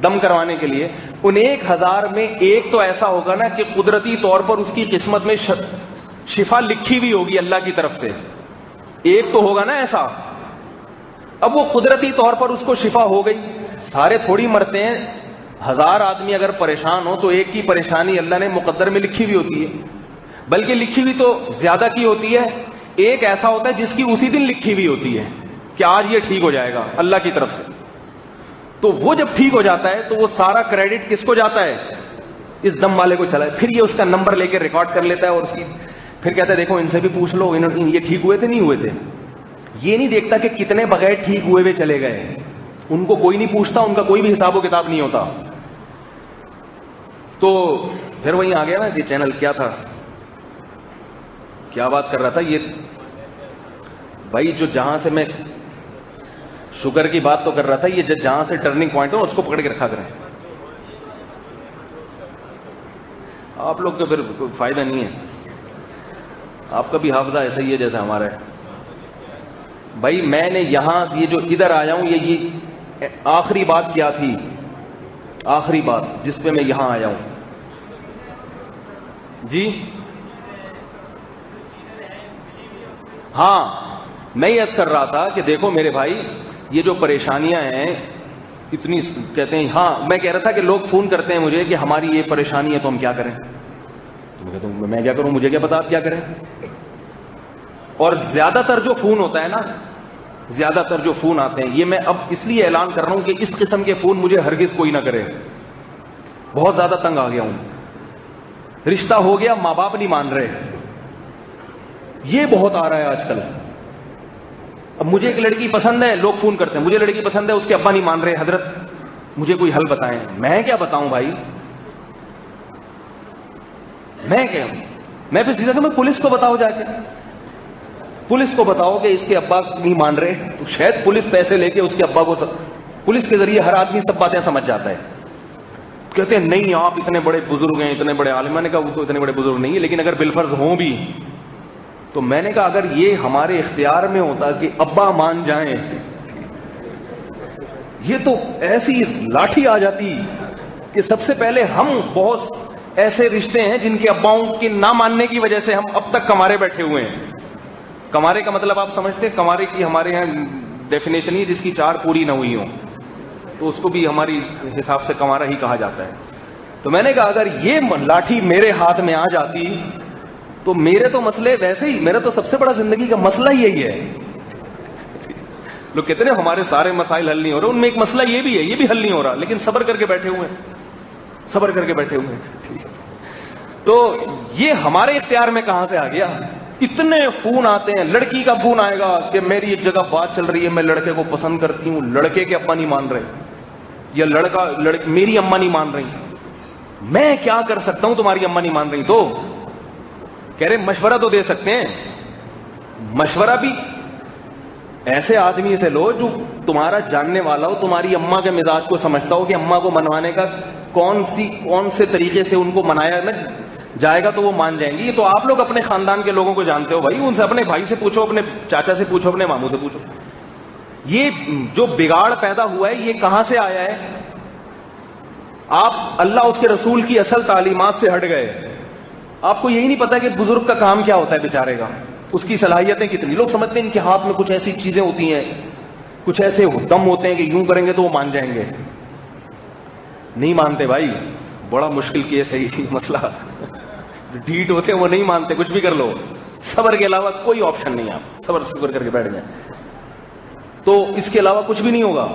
دم کروانے کے لیے، ان 1000 میں ایک تو ایسا ہوگا نا کہ قدرتی طور پر اس کی قسمت میں شفا لکھی ہوئی ہوگی اللہ کی طرف سے. ایک تو ہوگا نا ایسا. اب وہ قدرتی طور پر اس کو شفا ہو گئی. سارے تھوڑی مرتے ہیں. 1000 آدمی اگر پریشان ہو تو ایک کی پریشانی اللہ نے مقدر میں لکھی ہوئی ہوتی ہے، بلکہ لکھی ہوئی تو زیادہ کی ہوتی ہے. ایک ایسا ہوتا ہے جس کی اسی دن لکھی ہوئی ہوتی ہے کہ آج یہ ٹھیک ہو جائے گا اللہ کی طرف سے. تو وہ جب ٹھیک ہو جاتا ہے تو وہ سارا کریڈٹ کس کو جاتا ہے؟ اس دم والے کو چلا ہے. پھر یہ اس کا نمبر لے کے ریکارڈ کر لیتا ہے اور اس کی پھر کہتا ہے دیکھو ان سے بھی پوچھ لو یہ ٹھیک ہوئے تھے نہیں ہوئے تھے. یہ نہیں دیکھتا کہ کتنے بغیر ٹھیک ہوئے ہوئے چلے گئے. ان کو کوئی نہیں پوچھتا، ان کا کوئی بھی حساب و کتاب نہیں ہوتا. تو پھر وہیں آ گیا نا جی چینل کیا تھا، کیا بات کر رہا تھا. یہ بھائی جو جہاں سے میں شوگر کی بات تو کر رہا تھا، یہ جہاں سے ٹرننگ پوائنٹ ہو اس کو پکڑ کے رکھا کریں. آپ لوگ کا پھر کوئی فائدہ نہیں ہے، آپ کا بھی حافظہ ایسا ہی ہے جیسے ہمارا ہے. بھائی میں نے یہاں یہ جو ادھر آیا ہوں، یہ آخری بات کیا تھی، آخری بات جس پہ میں یہاں آیا ہوں جی. ہاں میں یہ عرض کر رہا تھا کہ دیکھو میرے بھائی، یہ جو پریشانیاں ہیں اتنی، کہتے ہیں ہاں میں کہہ رہا تھا کہ لوگ فون کرتے ہیں مجھے کہ ہماری یہ پریشانی ہے تو ہم کیا کریں. تو کہتا ہوں میں کیا کروں، مجھے کیا پتا آپ کیا کریں. اور زیادہ تر جو فون ہوتا ہے نا، زیادہ تر جو فون آتے ہیں، یہ میں اب اس لیے اعلان کر رہا ہوں کہ اس قسم کے فون مجھے ہرگز کوئی نہ کرے. بہت زیادہ تنگ آ گیا ہوں. رشتہ ہو گیا، ماں باپ نہیں مان رہے، یہ بہت آ رہا ہے آج کل. اب مجھے ایک لڑکی پسند ہے، لوگ فون کرتے ہیں مجھے لڑکی پسند ہے، اس کے ابا نہیں مان رہے، حضرت مجھے کوئی حل بتائیں. میں کیا بتاؤں بھائی، میں کیا، میں پھر سیدھا کہ میں پولیس کو بتاؤ، جا کے پولیس کو بتاؤ کہ اس کے ابا نہیں مان رہے. تو شاید پولیس پیسے لے کے اس کے ابا کو پولیس کے ذریعے ہر آدمی سب باتیں سمجھ جاتا ہے. کہتے ہیں نہیں آپ اتنے بڑے بزرگ ہیں، اتنے بڑے عالم. میں نے کہا وہ تو اتنے بڑے بزرگ نہیں ہے، لیکن اگر بالفرض ہوں بھی تو میں نے کہا اگر یہ ہمارے اختیار میں ہوتا کہ ابا مان جائیں، یہ تو ایسی لاٹھی آ جاتی کہ سب سے پہلے ہم بہت ایسے رشتے ہیں جن کے اباؤں کے نہ ماننے کی وجہ سے ہم اب تک کمارے بیٹھے ہوئے ہیں. کمارے کا مطلب آپ سمجھتے ہیں؟ کمارے کی ہمارے یہاں ڈیفینیشن ہی جس کی 4 پوری نہ ہوئی ہوں تو اس کو بھی ہماری حساب سے کمارا ہی کہا جاتا ہے. تو میں نے کہا اگر یہ لاٹھی میرے ہاتھ میں آ جاتی تو میرے تو مسئلے ویسے ہی، میرا تو سب سے بڑا زندگی کا مسئلہ ہی یہی ہے. لوگ کہتے ہیں ہمارے سارے مسائل حل نہیں ہو رہے، ان میں ایک مسئلہ یہ بھی ہے، یہ بھی حل نہیں ہو رہا، لیکن صبر کر کے بیٹھے ہوئے ہیں، صبر کر کے بیٹھے ہوئے ہیں. تو یہ ہمارے اختیار میں کہاں سے آ گیا؟ اتنے فون آتے ہیں. لڑکی کا فون آئے گا کہ میری ایک جگہ بات چل رہی ہے، میں لڑکے کو پسند کرتی ہوں، لڑکے کے ابا نہیں مان رہے، یا میری اما نہیں مان رہی. میں کیا کر سکتا ہوں؟ تمہاری اما نہیں مان رہی تو کہہ رہے مشورہ تو دے سکتے ہیں. مشورہ بھی ایسے آدمی سے لو جو تمہارا جاننے والا ہو، تمہاری اما کے مزاج کو سمجھتا ہو کہ اما کو منوانے کا کون سے طریقے سے ان کو منایا جائے گا تو وہ مان جائیں گی. یہ تو آپ لوگ اپنے خاندان کے لوگوں کو جانتے ہو بھائی، ان سے اپنے بھائی سے پوچھو، اپنے چاچا سے پوچھو، اپنے ماموں سے پوچھو. یہ جو بگاڑ پیدا ہوا ہے یہ کہاں سے آیا ہے؟ آپ اللہ اس کے رسول کی اصل تعلیمات سے ہٹ گئے. آپ کو یہی نہیں پتا کہ بزرگ کا کام کیا ہوتا ہے بیچارے کا, اس کی صلاحیتیں کتنی. لوگ سمجھتے ہیں ان کے ہاتھ میں کچھ ایسی چیزیں ہوتی ہیں, کچھ ایسے دم ہوتے ہیں کہ یوں کریں گے تو وہ مان جائیں گے. نہیں مانتے بھائی, بڑا مشکل کیس ہے یہ مسئلہ. ڈھیٹ ہوتے ہیں وہ نہیں مانتے, کچھ بھی کر لو, صبر کے علاوہ کوئی آپشن نہیں. آپ صبر کر کے بیٹھ جائیں تو اس کے علاوہ کچھ بھی نہیں ہوگا.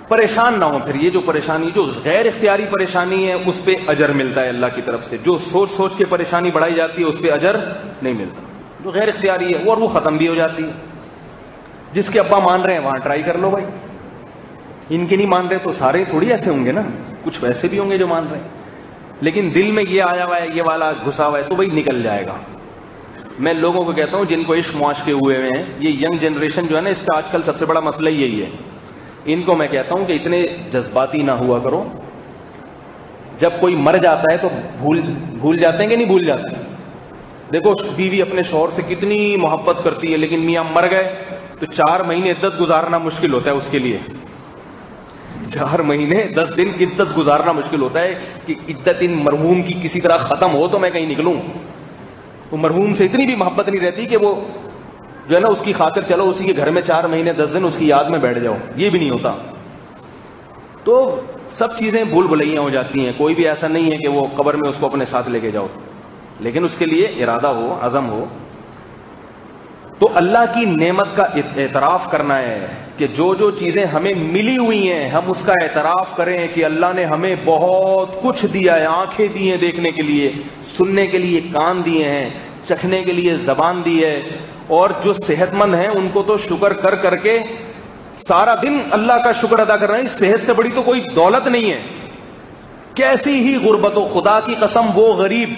پریشان نہ ہو پھر. یہ جو پریشانی, جو غیر اختیاری پریشانی ہے, اس پہ اجر ملتا ہے اللہ کی طرف سے. جو سوچ سوچ کے پریشانی بڑھائی جاتی ہے اس پہ اجر نہیں ملتا. جو غیر اختیاری ہے اور وہ ختم بھی ہو جاتی ہے. جس کے ابا مان رہے ہیں وہاں ٹرائی کر لو بھائی. ان کے نہیں مان رہے تو سارے تھوڑی ایسے ہوں گے نا, کچھ ویسے بھی ہوں گے جو مان رہے ہیں. لیکن دل میں یہ آیا ہوا ہے, یہ والا گھسا ہوا ہے, تو بھائی نکل جائے گا. میں لوگوں کو کہتا ہوں جن کو عشق معاشقے ہوئے ہوئے ہیں, یہ ینگ جنریشن جو ہے نا, اس کا آج کل سب سے بڑا مسئلہ یہی ہے. ان کو میں کہتا ہوں کہ اتنے جذباتی نہ ہوا کرو. جب کوئی مر جاتا ہے تو بھول جاتے ہیں کہ نہیں بھول جاتے. دیکھو بیوی اپنے شوہر سے کتنی محبت کرتی ہے, لیکن میاں مر گئے تو 4 مہینے عدت گزارنا مشکل ہوتا ہے اس کے لیے. 4 مہینے 10 دن کی عدت گزارنا مشکل ہوتا ہے کہ عدت ان مرحوم کی کسی طرح ختم ہو تو میں کہیں نکلوں. وہ مرحوم سے اتنی بھی محبت نہیں رہتی کہ وہ جو ہے نا اس کی خاطر چلو اسی کے گھر میں 4 مہینے 10 دن اس کی یاد میں بیٹھ جاؤ, یہ بھی نہیں ہوتا. تو سب چیزیں بھول بھلائیاں ہو جاتی ہیں. کوئی بھی ایسا نہیں ہے کہ وہ قبر میں اس کو اپنے ساتھ لے کے جاؤ, لیکن اس کے لیے ارادہ ہو, عزم ہو. تو اللہ کی نعمت کا اعتراف کرنا ہے کہ جو چیزیں ہمیں ملی ہوئی ہیں ہم اس کا اعتراف کریں کہ اللہ نے ہمیں بہت کچھ دیا ہے. آنکھیں دی ہیں دیکھنے کے لیے, سننے کے لیے کان دیے ہیں, چکھنے کے لیے زبان دی ہے, اور جو صحت مند ہیں ان کو تو شکر کر کر کے سارا دن اللہ کا شکر ادا کر رہے ہیں. صحت سے بڑی تو کوئی دولت نہیں ہے. کیسی ہی غربت ہو, خدا کی قسم وہ غریب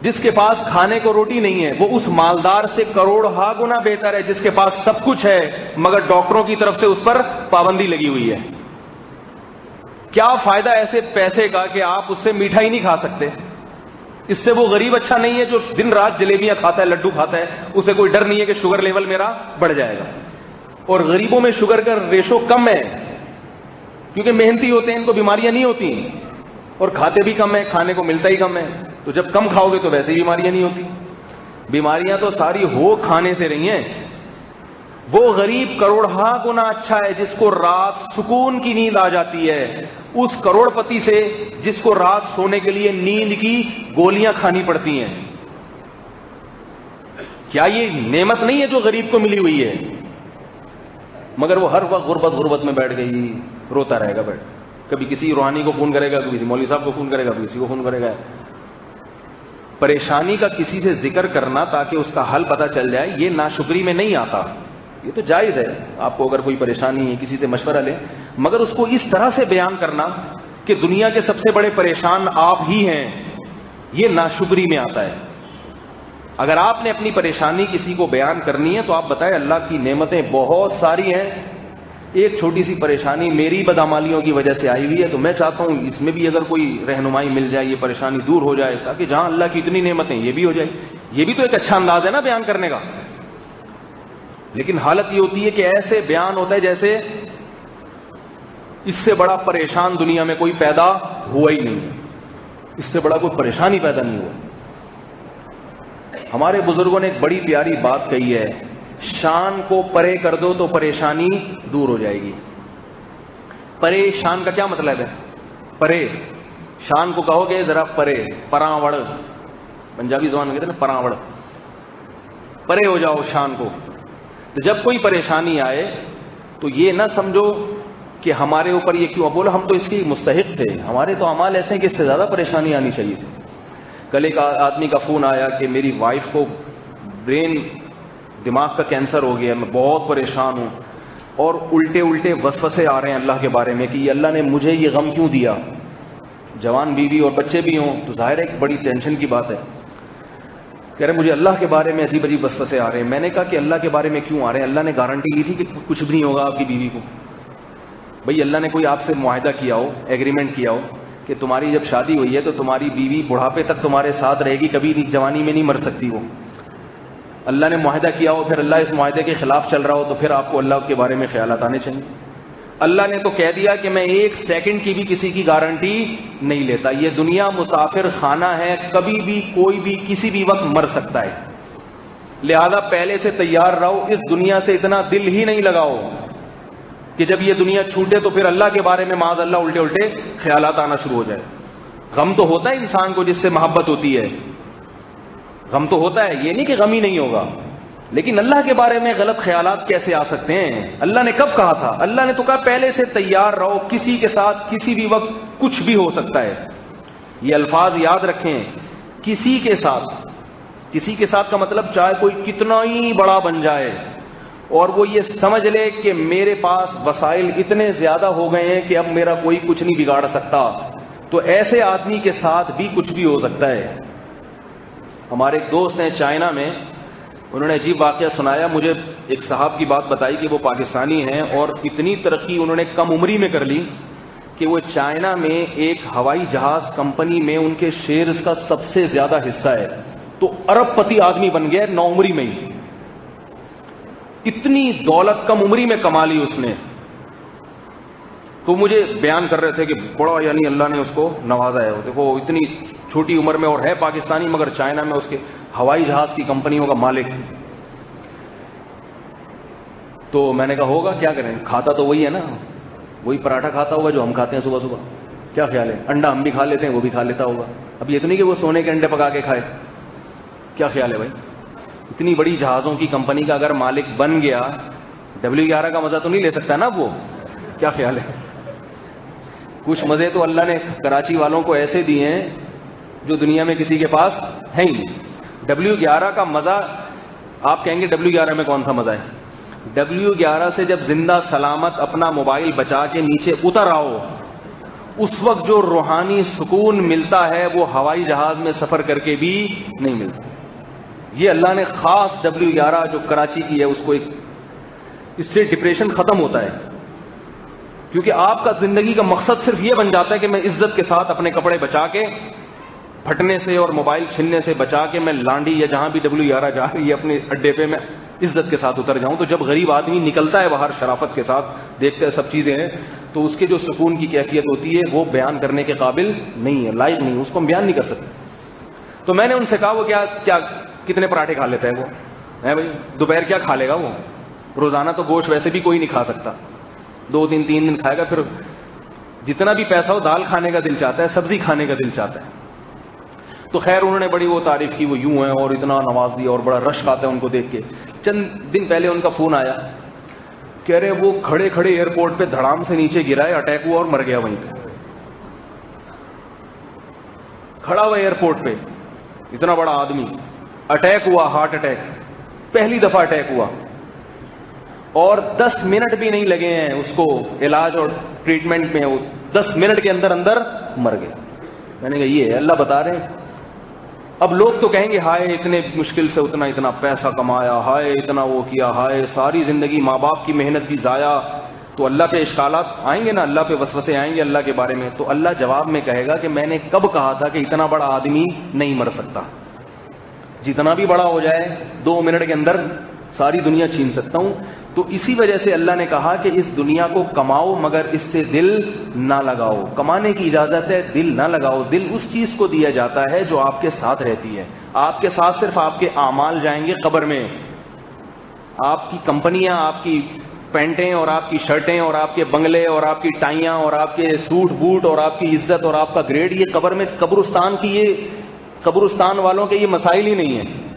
جس کے پاس کھانے کو روٹی نہیں ہے, وہ اس مالدار سے کروڑہا گنا بہتر ہے جس کے پاس سب کچھ ہے مگر ڈاکٹروں کی طرف سے اس پر پابندی لگی ہوئی ہے. کیا فائدہ ایسے پیسے کا کہ آپ اس سے میٹھا ہی نہیں کھا سکتے. اس سے وہ غریب اچھا نہیں ہے جو دن رات جلیبیاں کھاتا ہے, لڈو کھاتا ہے, اسے کوئی ڈر نہیں ہے کہ شوگر لیول میرا بڑھ جائے گا. اور غریبوں میں شوگر کا ریشو کم ہے کیونکہ محنتی ہوتے ہیں, ان کو بیماریاں نہیں ہوتی, اور کھاتے بھی کم ہے, کھانے کو ملتا ہی کم ہے. تو جب کم کھاؤ گے تو ویسے ہی بیماریاں نہیں ہوتی. بیماریاں تو ساری ہو کھانے سے رہی ہیں. وہ غریب کروڑہا گنا اچھا ہے جس کو رات سکون کی نیند آ جاتی ہے اس کروڑ پتی سے جس کو رات سونے کے لیے نیند کی گولیاں کھانی پڑتی ہیں. کیا یہ نعمت نہیں ہے جو غریب کو ملی ہوئی ہے؟ مگر وہ ہر وقت غربت میں بیٹھ گئی, روتا رہے گا بیٹھ. کبھی کسی روحانی کو فون کرے گا, کبھی کسی مولوی صاحب کو فون کرے گا, کبھی کسی کو فون کرے گا. پریشانی کا کسی سے ذکر کرنا تاکہ اس کا حل پتہ چل جائے, یہ ناشکری میں نہیں آتا. یہ تو جائز ہے, آپ کو اگر کوئی پریشانی ہے کسی سے مشورہ لیں, مگر اس کو اس طرح سے بیان کرنا کہ دنیا کے سب سے بڑے پریشان آپ ہی ہیں, یہ ناشکری میں آتا ہے. اگر آپ نے اپنی پریشانی کسی کو بیان کرنی ہے تو آپ بتائیں اللہ کی نعمتیں بہت ساری ہیں, ایک چھوٹی سی پریشانی میری بدعمالیوں کی وجہ سے آئی ہوئی ہے, تو میں چاہتا ہوں اس میں بھی اگر کوئی رہنمائی مل جائے, یہ پریشانی دور ہو جائے, تاکہ جہاں اللہ کی اتنی نعمتیں یہ بھی ہو جائے. یہ بھی تو ایک اچھا انداز ہے نا بیان کرنے کا. لیکن حالت یہ ہوتی ہے کہ ایسے بیان ہوتا ہے جیسے اس سے بڑا پریشان دنیا میں کوئی پیدا ہوا ہی نہیں, اس سے بڑا کوئی پریشانی پیدا نہیں ہوا. ہمارے بزرگوں نے ایک بڑی پیاری بات کہی ہے, شان کو پرے کر دو تو پریشانی دور ہو جائے گی. پریشان کا کیا مطلب ہے؟ پرے. شان کو کہو گے ذرا پرے, پراوڑ, پنجابی زبان میں کہتے ہیں نا پراوڑ, پرے ہو جاؤ شان کو. تو جب کوئی پریشانی آئے تو یہ نہ سمجھو کہ ہمارے اوپر یہ کیوں, بولو ہم تو اس کی مستحق تھے, ہمارے تو اعمال ایسے ہیں کہ اس سے زیادہ پریشانی آنی چاہیے تھی. کل ایک آدمی کا فون آیا کہ میری وائف کو برین دماغ کا کینسر ہو گیا, میں بہت پریشان ہوں, اور الٹے وسوسے آ رہے ہیں اللہ کے بارے میں کہ یہ اللہ نے مجھے یہ غم کیوں دیا. جوان بیوی اور بچے بھی ہوں تو ظاہر ہے ایک بڑی ٹینشن کی بات ہے. کہہ رہے مجھے اللہ کے بارے میں عجیب وسوسے آ رہے ہیں. میں نے کہا کہ اللہ کے بارے میں کیوں آ رہے ہیں؟ اللہ نے گارنٹی لی تھی کہ کچھ بھی نہیں ہوگا آپ کی بیوی کو. بھئی اللہ نے کوئی آپ سے معاہدہ کیا ہو, ایگریمنٹ کیا ہو کہ تمہاری جب شادی ہوئی ہے تو تمہاری بیوی بڑھاپے تک تمہارے ساتھ رہے گی, کبھی جوانی میں نہیں مر سکتی وہ. اللہ نے معاہدہ کیا ہو, پھر اللہ اس معاہدے کے خلاف چل رہا ہو, تو پھر آپ کو اللہ کے بارے میں خیالات آنے چاہیے. اللہ نے تو کہہ دیا کہ میں 1 سیکنڈ کی بھی کسی کی گارنٹی نہیں لیتا. یہ دنیا مسافر خانہ ہے, کبھی بھی کوئی بھی کسی بھی وقت مر سکتا ہے. لہذا پہلے سے تیار رہو, اس دنیا سے اتنا دل ہی نہیں لگاؤ کہ جب یہ دنیا چھوٹے تو پھر اللہ کے بارے میں معاذ اللہ الٹے الٹے خیالات آنا شروع ہو جائے. غم تو ہوتا ہے انسان کو جس سے محبت ہوتی ہے, غم تو ہوتا ہے, یہ نہیں کہ غم ہی نہیں ہوگا, لیکن اللہ کے بارے میں غلط خیالات کیسے آ سکتے ہیں؟ اللہ نے کب کہا تھا؟ اللہ نے تو کہا پہلے سے تیار رہو, کسی کے ساتھ کسی بھی وقت کچھ بھی ہو سکتا ہے. یہ الفاظ یاد رکھیں, کسی کے ساتھ. کسی کے ساتھ کا مطلب چاہے کوئی کتنا ہی بڑا بن جائے اور وہ یہ سمجھ لے کہ میرے پاس وسائل اتنے زیادہ ہو گئے ہیں کہ اب میرا کوئی کچھ نہیں بگاڑ سکتا, تو ایسے آدمی کے ساتھ بھی کچھ بھی ہو سکتا ہے. ہمارے ایک دوست ہیں چائنا میں, انہوں نے عجیب واقعہ سنایا مجھے. ایک صاحب کی بات بتائی کہ وہ پاکستانی ہیں اور اتنی ترقی انہوں نے کم عمری میں کر لی کہ وہ چائنا میں ایک ہوائی جہاز کمپنی میں ان کے شیئرز کا سب سے زیادہ حصہ ہے, تو ارب پتی آدمی بن گیا 9 عمری میں ہی. اتنی دولت کم عمری میں کما لی اس نے. تو مجھے بیان کر رہے تھے کہ بڑا یعنی اللہ نے اس کو نوازا ہے. دیکھو اتنی چھوٹی عمر میں, اور ہے پاکستانی مگر چائنا میں اس کے ہوائی جہاز کی کمپنیوں کا مالک. تو میں نے کہا ہوگا, کیا کریں, کھاتا تو وہی ہے نا, وہی پراٹھا کھاتا ہوگا جو ہم کھاتے ہیں صبح صبح. کیا خیال ہے, انڈا ہم بھی کھا لیتے ہیں, وہ بھی کھا لیتا ہوگا. اب یہ تو نہیں کہ وہ سونے کے انڈے پکا کے کھائے. کیا خیال ہے بھائی, اتنی بڑی جہازوں کی کمپنی کا اگر مالک بن گیا, W11 کا مزہ تو نہیں لے سکتا نا وہ. کیا خیال ہے, کچھ مزے تو اللہ نے کراچی والوں کو ایسے دیے ہیں جو دنیا میں کسی کے پاس ہے ہی نہیں. W11 کا مزہ, آپ کہیں گے W11 میں کون سا مزہ ہے؟ W11 سے جب زندہ سلامت اپنا موبائل بچا کے نیچے اتر آؤ, اس وقت جو روحانی سکون ملتا ہے وہ ہوائی جہاز میں سفر کر کے بھی نہیں ملتا. یہ اللہ نے خاص W11 جو کراچی کی ہے اس کو اس سے ڈپریشن ختم ہوتا ہے, کیونکہ آپ کا زندگی کا مقصد صرف یہ بن جاتا ہے کہ میں عزت کے ساتھ اپنے کپڑے بچا کے, پھٹنے سے اور موبائل چھننے سے بچا کے, میں لانڈی یا جہاں بھی W11 جا رہی ہے اپنے اڈے پہ میں عزت کے ساتھ اتر جاؤں. تو جب غریب آدمی نکلتا ہے باہر شرافت کے ساتھ, دیکھتے ہیں سب چیزیں ہیں, تو اس کے جو سکون کی کیفیت ہوتی ہے وہ بیان کرنے کے قابل نہیں ہے, لائق نہیں, اس کو ہم بیان نہیں کر سکتے. تو میں نے ان سے کہا وہ کیا کتنے پراٹھے کھا لیتا ہے وہ, ہے بھائی دوپہر کیا کھا لے گا وہ, روزانہ تو گوشت ویسے بھی کوئی نہیں کھا سکتا, 2 دن 3 دن کھائے گا, پھر جتنا بھی پیسہ ہو دال کھانے کا دل چاہتا ہے, سبزی کھانے کا دل چاہتا ہے. تو خیر انہوں نے بڑی وہ تعریف کی, وہ یوں ہیں اور اتنا نواز دیا اور بڑا رشک آتا ہے ان کو دیکھ کے. چند دن پہلے ان کا فون آیا, کہہ رہے وہ کھڑے کھڑے ایئرپورٹ پہ دھڑام سے نیچے گرا ہے, اٹیک ہوا اور مر گیا وہیں پہ. کھڑا ہوا ایئرپورٹ پہ اتنا بڑا آدمی, اٹیک ہوا, ہارٹ اٹیک, پہلی دفعہ اٹیک ہوا, اور 10 منٹ بھی نہیں لگے ہیں اس کو علاج اور ٹریٹمنٹ میں, وہ 10 منٹ کے اندر اندر مر گیا. میں نے کہا یہ ہے اللہ بتا رہے ہیں. اب لوگ تو کہیں گے ہائے اتنے مشکل سے اتنا پیسہ کمایا, ہائے اتنا وہ کیا, ہائے ساری زندگی ماں باپ کی محنت بھی ضائع. تو اللہ پہ اشکالات آئیں گے نا, اللہ پہ وسوسے آئیں گے اللہ کے بارے میں. تو اللہ جواب میں کہے گا کہ میں نے کب کہا تھا کہ اتنا بڑا آدمی نہیں مر سکتا, جتنا بھی بڑا ہو جائے 2 منٹ کے اندر ساری دنیا چھین سکتا ہوں. تو اسی وجہ سے اللہ نے کہا کہ اس دنیا کو کماؤ مگر اس سے دل نہ لگاؤ. کمانے کی اجازت ہے, دل نہ لگاؤ. دل اس چیز کو دیا جاتا ہے جو آپ کے ساتھ رہتی ہے. آپ کے ساتھ صرف آپ کے اعمال جائیں گے قبر میں. آپ کی کمپنیاں, آپ کی پینٹیں اور آپ کی شرٹیں اور آپ کے بنگلے اور آپ کی ٹائیاں اور آپ کے سوٹ بوٹ اور آپ کی عزت اور آپ کا گریڈ, یہ قبر میں قبرستان والوں کے یہ مسائل ہی نہیں ہیں.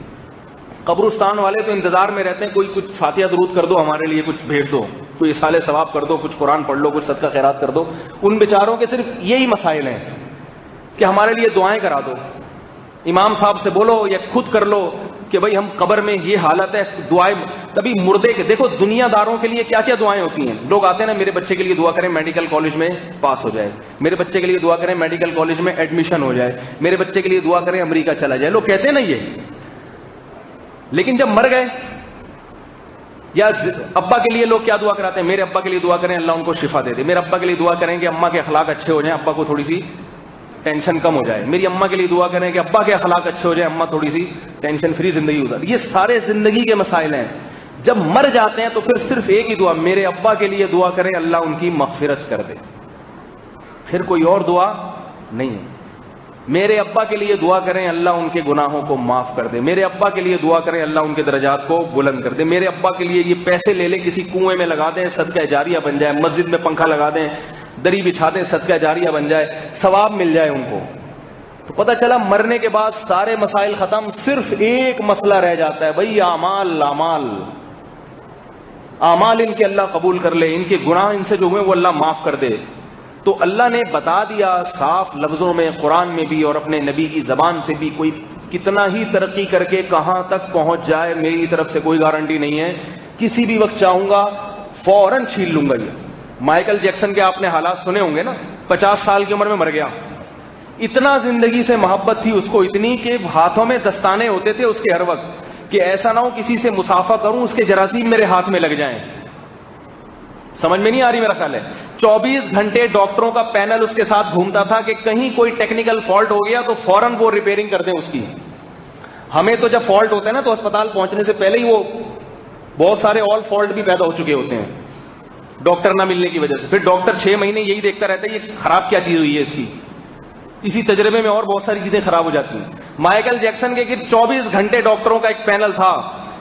قبرستان والے تو انتظار میں رہتے ہیں کوئی کچھ فاتحہ درود کر دو ہمارے لیے, کچھ بھیج دو, کوئی اصالہ ثواب کر دو, کچھ قرآن پڑھ لو, کچھ صدقہ خیرات کر دو. ان بیچاروں کے صرف یہی مسائل ہیں کہ ہمارے لیے دعائیں کرا دو. امام صاحب سے بولو یا خود کر لو کہ بھائی ہم قبر میں یہ حالت ہے, دعائیں. تبھی مردے کے دیکھو دنیا داروں کے لیے کیا کیا دعائیں ہوتی ہیں. لوگ آتے ہیں نا, میرے بچے کے لیے دعا کریں میڈیکل کالج میں پاس ہو جائے, میرے بچے کے لیے دعا کریں میڈیکل کالج میں ایڈمیشن ہو جائے, میرے بچے کے لیے دعا کریں امریکہ چلا جائے. لوگ کہتے ہیں نا یہ, لیکن جب مر گئے, یا ابا کے لیے لوگ کیا دعا کراتے ہیں, میرے ابا کے لیے دعا کریں اللہ ان کو شفا دے دے. میرے ابا کے لیے دعا کریں کہ اماں کے اخلاق اچھے ہو جائیں, ابا کو تھوڑی سی ٹینشن کم ہو جائے. میری اماں کے لیے دعا کریں کہ ابا کے اخلاق اچھے ہو جائیں, اماں تھوڑی سی ٹینشن فری زندگی گزار. یہ سارے زندگی کے مسائل ہیں. جب مر جاتے ہیں تو پھر صرف ایک ہی دعا, میرے ابا کے لیے دعا کریں اللہ ان کی مغفرت کر دے, پھر کوئی اور دعا نہیں ہے. میرے ابا کے لیے دعا کریں اللہ ان کے گناہوں کو معاف کر دے, میرے ابا کے لیے دعا کریں اللہ ان کے درجات کو بلند کر دے, میرے ابا کے لیے یہ پیسے لے لیں کسی کنویں میں لگا دیں صدقہ جاریہ بن جائے, مسجد میں پنکھا لگا دیں, دری بچھا دیں صدقہ جاریہ بن جائے, ثواب مل جائے ان کو. تو پتہ چلا مرنے کے بعد سارے مسائل ختم, صرف ایک مسئلہ رہ جاتا ہے بھائی اعمال ان کے اللہ قبول کر لے, ان کے گناہ ان سے جو ہوئے وہ اللہ معاف کر دے. تو اللہ نے بتا دیا صاف لفظوں میں قرآن میں بھی اور اپنے نبی کی زبان سے بھی, کوئی کتنا ہی ترقی کر کے کہاں تک پہنچ جائے میری طرف سے کوئی گارنٹی نہیں ہے, کسی بھی وقت چاہوں گا فوراً چھین لوں گا. یہ مائیکل جیکسن کے آپ نے حالات سنے ہوں گے نا, 50 سال کی عمر میں مر گیا. اتنا زندگی سے محبت تھی اس کو, اتنی کہ ہاتھوں میں دستانے ہوتے تھے اس کے ہر وقت کہ ایسا نہ ہو کسی سے مسافہ کروں اس کے جراثیم میرے ہاتھ میں لگ جائیں. سمجھ میں نہیں آ رہی میرا خیال ہے. 24 گھنٹے ڈاکٹروں کا پینل اس کے ساتھ گھومتا تھا کہ کہیں کوئی ٹیکنیکل فالٹ ہو گیا تو فوراً وہ ریپیئرنگ کر دیں اس کی. ہمیں تو جب فالٹ ہوتا ہے نا تو اسپتال پہنچنے سے پہلے ہی وہ بہت سارے آل فالٹ بھی پیدا ہو چکے ہوتے ہیں ڈاکٹر نہ ملنے کی وجہ سے. پھر ڈاکٹر 6 مہینے یہی دیکھتا رہتا ہے یہ خراب کیا چیز ہوئی ہے اس کی, اسی تجربے میں اور بہت ساری چیزیں خراب ہو جاتی ہیں. مائیکل جیکسن کے گرد 24 گھنٹے ڈاکٹروں کا ایک پینل تھا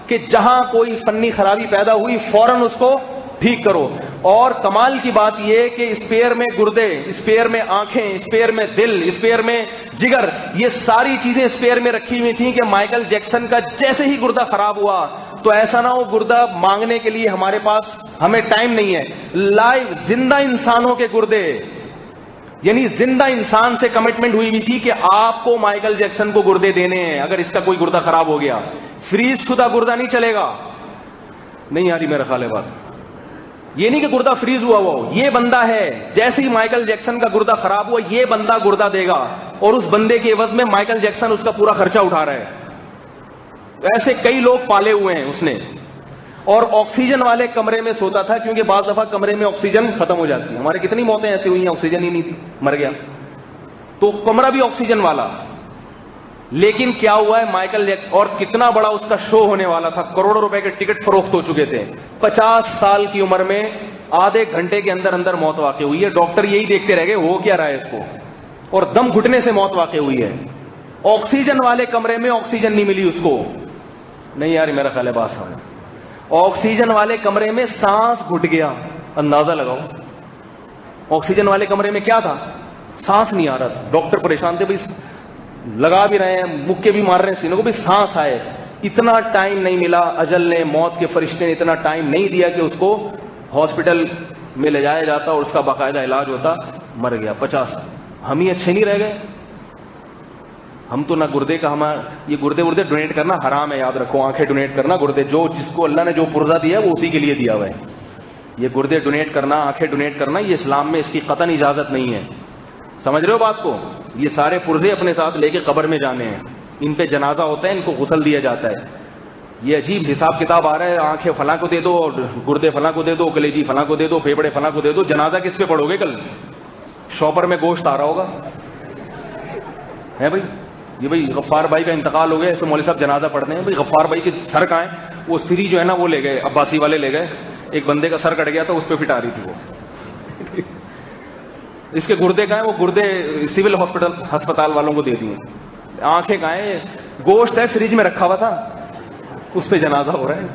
کہ جہاں کوئی فنی خرابی پیدا ہوئی فوراً اس کو ٹھیک کرو. اور کمال کی بات یہ کہ اسپیئر میں گردے, اسپیئر میں آنکھیں, اسپیئر میں دل, اسپیئر میں جگر, یہ ساری چیزیں اسپیئر میں رکھی ہوئی تھیں کہ مائیکل جیکسن کا جیسے ہی گردہ خراب ہوا تو ایسا نہ ہو گردہ مانگنے کے لیے ہمارے پاس ہمیں ٹائم نہیں ہے. لائیو زندہ انسانوں کے گردے, یعنی زندہ انسان سے کمٹمنٹ ہوئی ہوئی تھی کہ آپ کو مائیکل جیکسن کو گردے دینے ہیں اگر اس کا کوئی گردہ خراب ہو گیا. فریز شدہ گردہ نہیں چلے گا. نہیں آ رہی میرا خیال ہے بات. یہ نہیں کہ گردہ فریز ہوا ہو, یہ بندہ ہے جیسے ہی مائیکل جیکسن کا گردہ خراب ہوا یہ بندہ گردہ دے گا اور اس بندے کے عوض میں مائیکل جیکسن اس کا پورا خرچہ اٹھا رہا ہے. ایسے کئی لوگ پالے ہوئے ہیں اس نے. اور آکسیجن والے کمرے میں سوتا تھا کیونکہ بعض دفعہ کمرے میں آکسیجن ختم ہو جاتی ہے. ہمارے کتنی موتیں ایسی ہوئی ہیں آکسیجن ہی نہیں تھی, مر گیا, تو کمرہ بھی آکسیجن والا. لیکن کیا ہوا ہے مائیکل جیکسن, اور کتنا بڑا اس کا شو ہونے والا تھا, کروڑوں روپے کے ٹکٹ فروخت ہو چکے تھے. 50 سال کی عمر میں آدھے گھنٹے کے اندر اندر موت واقع ہوئی ہے. ڈاکٹر یہی دیکھتے رہ گئے ہو کیا رہا ہے اس کو, اور دم گھٹنے سے موت واقع ہوئی ہے. آکسیجن والے کمرے میں آکسیجن نہیں ملی اس کو. نہیں یار میرا خیال ہے بات سمجھ. آکسیجن والے کمرے میں سانس گھٹ گیا. اندازہ لگاؤ آکسیجن والے کمرے میں کیا تھا, سانس نہیں آ رہا تھا. ڈاکٹر پریشان تھے, بھائی لگا بھی رہے ہیں, مکے بھی مار رہے ہیں سینوں کو, بھی سانس آئے. اتنا ٹائم نہیں ملا, اجل نے, موت کے فرشتے نے اتنا ٹائم نہیں دیا کہ اس کو ہاسپٹل میں لے جایا جاتا اور اس کا باقاعدہ علاج ہوتا. مر گیا 50. ہم ہی اچھے نہیں رہ گئے. ہم تو نہ گردے کا, ہمارا یہ گردے وردے ڈونیٹ کرنا حرام ہے, یاد رکھو. آنکھیں ڈونیٹ کرنا, گردے جو جس کو اللہ نے جو پرزہ دیا ہے وہ اسی کے لیے دیا ہوا ہے. یہ گردے ڈونیٹ کرنا, آنکھیں ڈونیٹ کرنا, یہ اسلام میں اس کی قطعاً اجازت نہیں ہے. سمجھ رہے ہو بات کو. یہ سارے پرزے اپنے ساتھ لے کے قبر میں جانے ہیں, ان پہ جنازہ ہوتا ہے, ان کو غسل دیا جاتا ہے. یہ عجیب حساب کتاب آ رہا ہے, آنکھیں فلاں کو دے دو, گردے فلاں کو دے دو, کلیجی فلاں کو دے دو, پھیپڑے فلاں کو دے دو. جنازہ کس پہ پڑھو گے کل؟ شاپر میں گوشت آ رہا ہوگا ہے بھائی. یہ بھائی غفار بھائی کا انتقال ہو گیا, اس میں مولوی صاحب جنازہ پڑھتے ہیں. بھائی غفار بھائی کے سر کہاں ہیں؟ وہ سری جو ہے نا وہ لے گئے, عباسی والے لے گئے. ایک بندے کا سر کٹ گیا تھا, اس پہ فٹ آ رہی تھی وہ. اس کے گردے کہاں ہیں؟ وہ گردے سول ہسپتال والوں کو دے دیے. آنکھیں کہاں ہیں؟ گوشت ہے فریج میں رکھا ہوا تھا, اس پہ جنازہ ہو رہا ہے.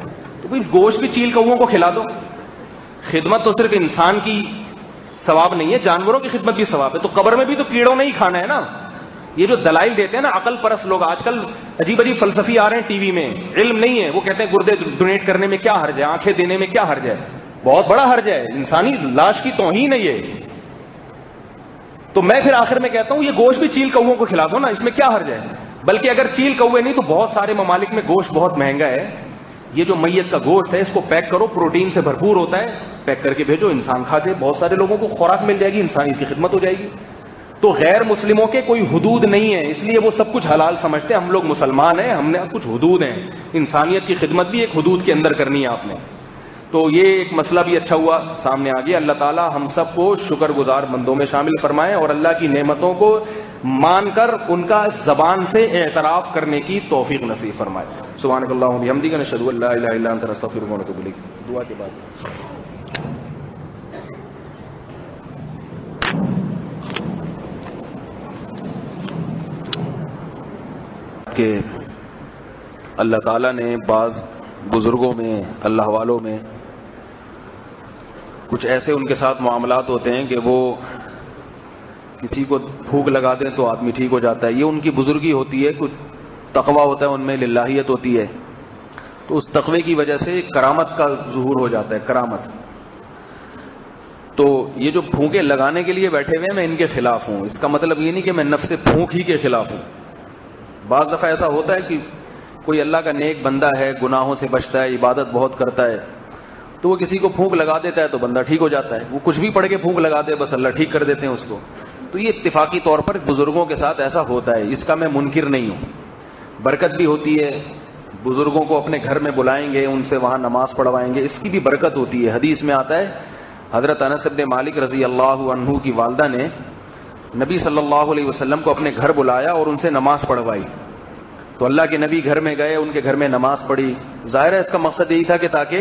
تو بھائی گوشت بھی چیل کووں کو کھلا دو. خدمت تو صرف انسان کی ثواب نہیں ہے, جانوروں کی خدمت بھی ثواب ہے. تو قبر میں بھی تو کیڑوں نے ہی کھانا ہے نا. یہ جو دلائل دیتے ہیں نا عقل پرست لوگ, آج کل عجیب عجیب فلسفی آ رہے ہیں ٹی وی میں, علم نہیں ہے. وہ کہتے ہیں گردے ڈونیٹ کرنے میں کیا حرج ہے, آنکھیں دینے میں کیا حرج ہے. بہت بڑا حرج ہے, انسانی لاش کی توہین ہے یہ. تو میں پھر آخر میں کہتا ہوں یہ گوشت بھی چیل کووں کو کھلا دو نا, اس میں کیا حرج ہے. بلکہ اگر چیل کوے نہیں تو بہت سارے ممالک میں گوشت بہت مہنگا ہے. یہ جو میت کا گوشت ہے اس کو پیک کرو, پروٹین سے بھرپور ہوتا ہے, پیک کر کے بھیجو, انسان کھا کے بہت سارے لوگوں کو خوراک مل جائے گی, انسانیت کی خدمت ہو جائے گی. تو غیر مسلموں کے کوئی حدود نہیں ہے, اس لیے وہ سب کچھ حلال سمجھتے ہیں. ہم لوگ مسلمان ہیں, ہم نے کچھ حدود ہیں. انسانیت کی خدمت بھی ایک حدود کے اندر کرنی ہے آپ نے. تو یہ ایک مسئلہ بھی اچھا ہوا سامنے آ گیا. اللہ تعالی ہم سب کو شکر گزار بندوں میں شامل فرمائے اور اللہ کی نعمتوں کو مان کر ان کا زبان سے اعتراف کرنے کی توفیق نصیب فرمائے. سبحانک اللہم و بحمدک نشہد ان لا الہ الا انت نستغفرک ونتوب الیک. دعا کے بعد کہ اللہ تعالیٰ نے بعض بزرگوں میں، اللہ والوں میں کچھ ایسے ان کے ساتھ معاملات ہوتے ہیں کہ وہ کسی کو پھونک لگا دیں تو آدمی ٹھیک ہو جاتا ہے. یہ ان کی بزرگی ہوتی ہے، کچھ تقویٰ ہوتا ہے ان میں، للہیت ہوتی ہے. تو اس تقوی کی وجہ سے کرامت کا ظہور ہو جاتا ہے، کرامت. تو یہ جو پھونکے لگانے کے لیے بیٹھے ہوئے ہیں، میں ان کے خلاف ہوں. اس کا مطلب یہ نہیں کہ میں نفس پھونک ہی کے خلاف ہوں. بعض دفعہ ایسا ہوتا ہے کہ کوئی اللہ کا نیک بندہ ہے، گناہوں سے بچتا ہے، عبادت بہت کرتا ہے، تو وہ کسی کو پھونک لگا دیتا ہے تو بندہ ٹھیک ہو جاتا ہے. وہ کچھ بھی پڑھ کے پھونک لگا دے، بس اللہ ٹھیک کر دیتے ہیں اس کو. تو یہ اتفاقی طور پر بزرگوں کے ساتھ ایسا ہوتا ہے، اس کا میں منکر نہیں ہوں. برکت بھی ہوتی ہے، بزرگوں کو اپنے گھر میں بلائیں گے، ان سے وہاں نماز پڑھوائیں گے، اس کی بھی برکت ہوتی ہے. حدیث میں آتا ہے حضرت انس بن مالک رضی اللہ عنہ کی والدہ نے نبی صلی اللہ علیہ وسلم کو اپنے گھر بلایا اور ان سے نماز پڑھوائی. تو اللہ کے نبی گھر میں گئے، ان کے گھر میں نماز پڑھی. ظاہر ہے اس کا مقصد یہی تھا کہ تاکہ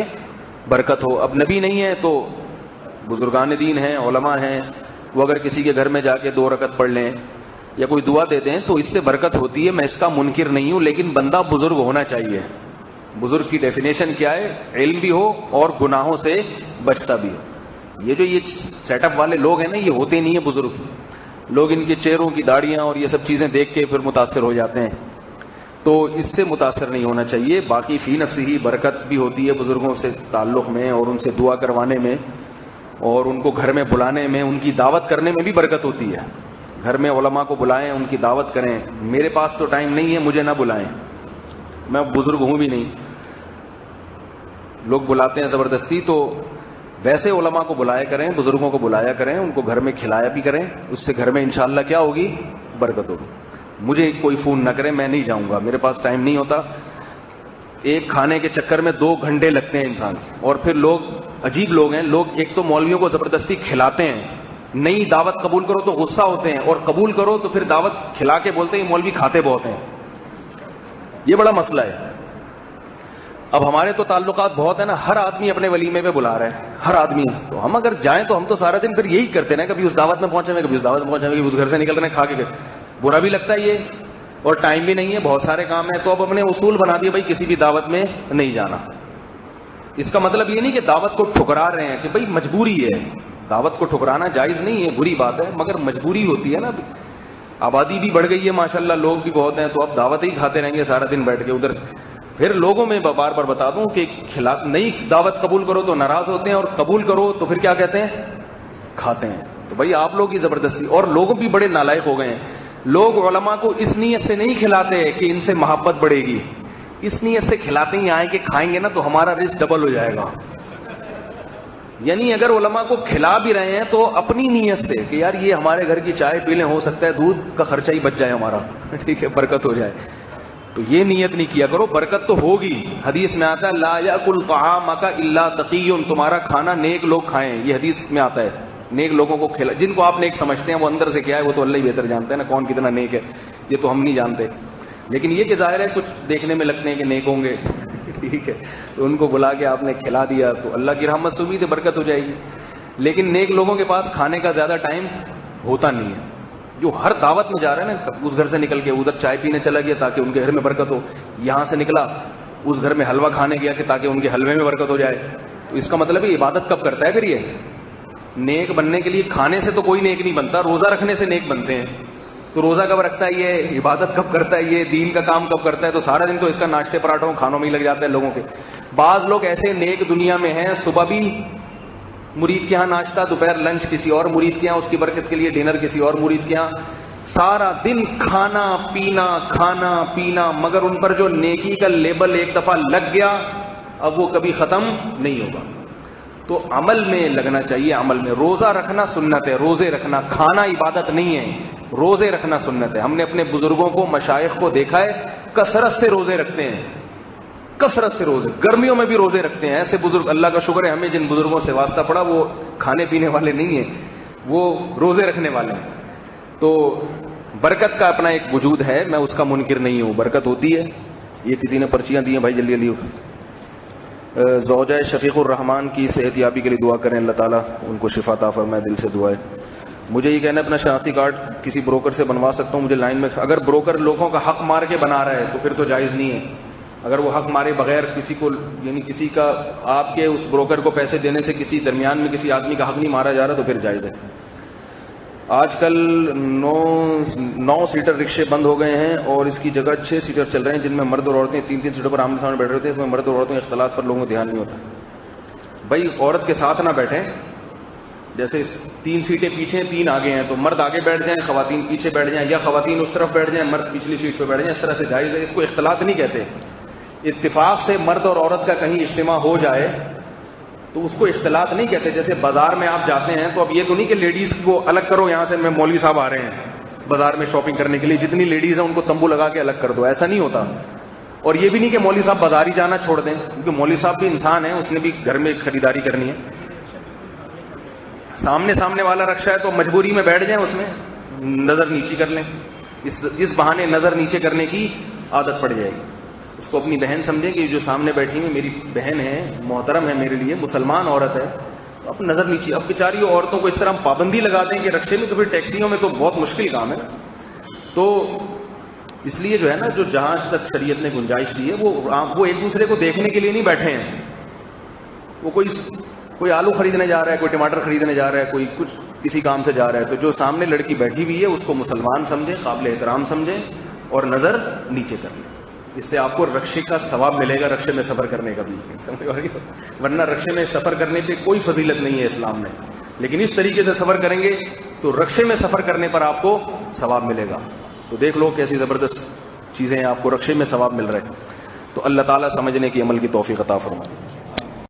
برکت ہو. اب نبی نہیں ہے تو بزرگان دین ہیں، علماء ہیں، وہ اگر کسی کے گھر میں جا کے 2 رکعت پڑھ لیں یا کوئی دعا دے دیں تو اس سے برکت ہوتی ہے. میں اس کا منکر نہیں ہوں، لیکن بندہ بزرگ ہونا چاہیے. بزرگ کی ڈیفینیشن کیا ہے؟ علم بھی ہو اور گناہوں سے بچتا بھی ہو. یہ سیٹ اپ والے لوگ ہیں نا، یہ ہوتے نہیں ہیں بزرگ. لوگ ان کے چہروں کی داڑیاں اور یہ سب چیزیں دیکھ کے پھر متاثر ہو جاتے ہیں. تو اس سے متاثر نہیں ہونا چاہیے. باقی فی نفسی ہی برکت بھی ہوتی ہے بزرگوں سے تعلق میں، اور ان سے دعا کروانے میں، اور ان کو گھر میں بلانے میں، ان کی دعوت کرنے میں بھی برکت ہوتی ہے. گھر میں علماء کو بلائیں، ان کی دعوت کریں. میرے پاس تو ٹائم نہیں ہے، مجھے نہ بلائیں، میں بزرگ ہوں بھی نہیں. لوگ بلاتے ہیں زبردستی، تو ویسے علماء کو بلایا کریں، بزرگوں کو بلایا کریں، ان کو گھر میں کھلایا بھی کریں. اس سے گھر میں انشاءاللہ کیا ہوگی؟ برکت ہوگی. مجھے کوئی فون نہ کرے، میں نہیں جاؤں گا، میرے پاس ٹائم نہیں ہوتا. ایک کھانے کے چکر میں 2 گھنٹے لگتے ہیں انسان. اور پھر لوگ عجیب لوگ ہیں. لوگ ایک تو مولویوں کو زبردستی کھلاتے ہیں، نئی دعوت قبول کرو تو غصہ ہوتے ہیں، اور قبول کرو تو پھر دعوت کھلا کے بولتے ہیں مولوی کھاتے بہت ہیں. یہ بڑا مسئلہ ہے. اب ہمارے تو تعلقات بہت ہیں نا، ہر آدمی اپنے ولیمے پہ بلا رہا ہے، ہر آدمی. تو ہم اگر جائیں تو ہم تو سارا دن پھر یہی کرتے ہیں، کبھی اس دعوت میں پہنچے ہوئے، کبھی اس دعوت میں پہنچے ہوئے، کبھی اس گھر سے نکل رہے ہیں کھا کے. برا بھی لگتا ہے یہ، اور ٹائم بھی نہیں ہے، بہت سارے کام ہیں. تو اب اپنے اصول بنا دیے بھائی کسی بھی دعوت میں نہیں جانا. اس کا مطلب یہ نہیں کہ دعوت کو ٹھکرا رہے ہیں، کہ بھائی مجبوری ہے. دعوت کو ٹھکرانا جائز نہیں ہے، بری بات ہے، مگر مجبوری ہوتی ہے نا. آبادی بھی بڑھ گئی ہے ماشاءاللہ، لوگ بھی بہت ہیں، تو اب دعوت ہی کھاتے رہیں گے سارا دن بیٹھ کے ادھر. پھر لوگوں میں بار بار بتا دوں کہ نئی دعوت قبول کرو تو ناراض ہوتے ہیں، اور قبول کرو تو پھر کیا کہتے ہیں؟ کھاتے ہیں. تو بھائی آپ لوگ کی زبردستی. اور لوگ بھی بڑے نالائق ہو گئے ہیں. لوگ علماء کو اس نیت سے نہیں کھلاتے کہ ان سے محبت بڑھے گی، اس نیت سے کھلاتے ہی آئیں کہ کھائیں گے نا تو ہمارا رزق ڈبل ہو جائے گا. یعنی اگر علماء کو کھلا بھی رہے ہیں تو اپنی نیت سے کہ یار یہ ہمارے گھر کی چائے پی لیں، ہو سکتا ہے دودھ کا خرچہ ہی بچ جائے ہمارا، ٹھیک ہے، برکت ہو جائے. تو یہ نیت نہیں کیا کرو، برکت تو ہوگی. حدیث میں آتا ہے لا یاکل طعامک الا تقی، تمہارا کھانا نیک لوگ کھائیں. یہ حدیث میں آتا ہے. نیک لوگوں کو کھلا، جن کو آپ نیک سمجھتے ہیں، وہ اندر سے کیا ہے وہ تو اللہ ہی بہتر جانتے ہیں نا، کون کتنا نیک ہے یہ تو ہم نہیں جانتے. لیکن یہ کہ ظاہر ہے کچھ دیکھنے میں لگتے ہیں کہ نیک ہوں گے، ٹھیک ہے، تو ان کو بلا کے آپ نے کھلا دیا تو اللہ کی رحمت سے امید ہے برکت ہو جائے گی. لیکن نیک لوگوں کے پاس کھانے کا زیادہ ٹائم ہوتا نہیں ہے. جو ہر دعوت میں جا رہے ہیں نا، اس گھر سے نکل کے ادھر چائے پینے چلا گیا تاکہ ان کے گھر میں برکت ہو، یہاں سے نکلا اس گھر میں حلوہ کھانے گیا کہ تاکہ ان کے حلوے میں برکت ہو جائے. تو اس کا مطلب ہے عبادت کب کرتا ہے پھر؟ یہ نیک بننے کے لیے کھانے سے تو کوئی نیک نہیں بنتا، روزہ رکھنے سے نیک بنتے ہیں. تو روزہ کب رکھتا ہے یہ؟ عبادت کب کرتا ہے یہ؟ دین کا کام کب کرتا ہے؟ تو سارا دن تو اس کا ناشتے پراٹھوں کھانوں میں ہی لگ جاتا ہے لوگوں کے. بعض لوگ ایسے نیک دنیا میں ہیں، صبح بھی مرید کے ہاں ناشتہ، دوپہر لنچ کسی اور مرید کے ہاں، اس کی برکت کے لیے ڈنر کسی اور مرید کے ہاں، سارا دن کھانا پینا، مگر ان پر جو نیکی کا لیبل ایک دفعہ لگ گیا اب وہ کبھی ختم نہیں ہوگا. تو عمل میں لگنا چاہیے. عمل میں روزہ رکھنا سنت ہے، روزے رکھنا، کھانا عبادت نہیں ہے، روزے رکھنا سنت ہے. ہم نے اپنے بزرگوں کو، مشائخ کو دیکھا ہے کثرت سے روزے رکھتے ہیں، کثرت سے روزے، گرمیوں میں بھی روزے رکھتے ہیں. ایسے بزرگ اللہ کا شکر ہے ہمیں جن بزرگوں سے واسطہ پڑا وہ کھانے پینے والے نہیں ہیں، وہ روزے رکھنے والے ہیں. تو برکت کا اپنا ایک وجود ہے, میں اس کا منکر نہیں ہوں, برکت ہوتی ہے. یہ کسی نے پرچیاں دی ہیں بھائی, جلدی جلدی. زوجہ شفیق الرحمان کی صحت یابی کے لیے دعا کریں, اللہ تعالیٰ ان کو شفا عطا فرمائے, دل سے دعا ہے. مجھے یہ کہنا ہے اپنا شناختی کارڈ کسی بروکر سے بنوا سکتا ہوں, مجھے لائن میں. اگر بروکر لوگوں کا حق مار کے بنا رہا ہے تو پھر تو جائز نہیں ہے. اگر وہ حق مارے بغیر کسی کو, یعنی کسی کا, آپ کے اس بروکر کو پیسے دینے سے کسی درمیان میں کسی آدمی کا حق نہیں مارا جا رہا تو پھر جائز ہے. آج کل 9 سیٹر رکشے بند ہو گئے ہیں اور اس کی جگہ 6 سیٹر چل رہے ہیں, جن میں مرد اور عورتیں 3 سیٹوں پر آمنے سامنے بیٹھ رہے تھے. اس میں مرد اور عورتوں کے اختلاط پر لوگوں کو دھیان نہیں ہوتا. بھائی عورت کے ساتھ نہ بیٹھیں, جیسے 3 سیٹیں پیچھے ہیں 3 آگے ہیں, تو مرد آگے بیٹھ جائیں, خواتین پیچھے بیٹھ جائیں, یا خواتین اس طرف بیٹھ جائیں, مرد پچھلی سیٹ پہ بیٹھ جائیں, اس طرح سے جائز ہے. اس کو اختلاط نہیں کہتے. اتفاق سے مرد اور عورت کا کہیں اجتماع ہو جائے تو اس کو اختلاط نہیں کہتے. جیسے بازار میں آپ جاتے ہیں تو اب یہ تو نہیں کہ لیڈیز کو الگ کرو, یہاں سے میں مولوی صاحب آ رہے ہیں بازار میں شاپنگ کرنے کے لیے, جتنی لیڈیز ہیں ان کو تمبو لگا کے الگ کر دو, ایسا نہیں ہوتا. اور یہ بھی نہیں کہ مولوی صاحب بازار ہی جانا چھوڑ دیں, کیونکہ مولوی صاحب بھی انسان ہیں, اس نے بھی گھر میں خریداری کرنی ہے. سامنے والا رکشا ہے تو مجبوری میں بیٹھ جائیں, اس میں نظر نیچی کر لیں. اس بہانے نظر نیچے کرنے کی عادت پڑ جائے گی. اس کو اپنی بہن سمجھیں کہ جو سامنے بیٹھی ہے میری بہن ہے, محترم ہے میرے لیے, مسلمان عورت ہے, اب نظر نیچی. اب بیچاری عورتوں کو اس طرح ہم پابندی لگا دیں کہ رکشے میں, تو پھر ٹیکسیوں میں تو بہت مشکل کام ہے نا. تو اس لیے جو ہے نا, جو جہاں تک شریعت نے گنجائش دی ہے وہ ایک دوسرے کو دیکھنے کے لیے نہیں بیٹھے ہیں. وہ کوئی آلو خریدنے جا رہا ہے, کوئی ٹماٹر خریدنے جا رہا ہے, کوئی کچھ کسی کام سے جا رہا ہے, تو جو سامنے لڑکی بیٹھی ہوئی ہے اس کو مسلمان سمجھیں, قابل احترام سمجھیں اور نظر نیچے کر لیں. اس سے آپ کو رکشے کا ثواب ملے گا, رکشے میں سفر کرنے کا بھی. ورنہ رکشے میں سفر کرنے پہ کوئی فضیلت نہیں ہے اسلام میں, لیکن اس طریقے سے سفر کریں گے تو رکشے میں سفر کرنے پر آپ کو ثواب ملے گا. تو دیکھ لو کیسی زبردست چیزیں ہیں, آپ کو رکشے میں ثواب مل رہا ہے. تو اللہ تعالیٰ سمجھنے کی عمل کی توفیق عطا فرمائے.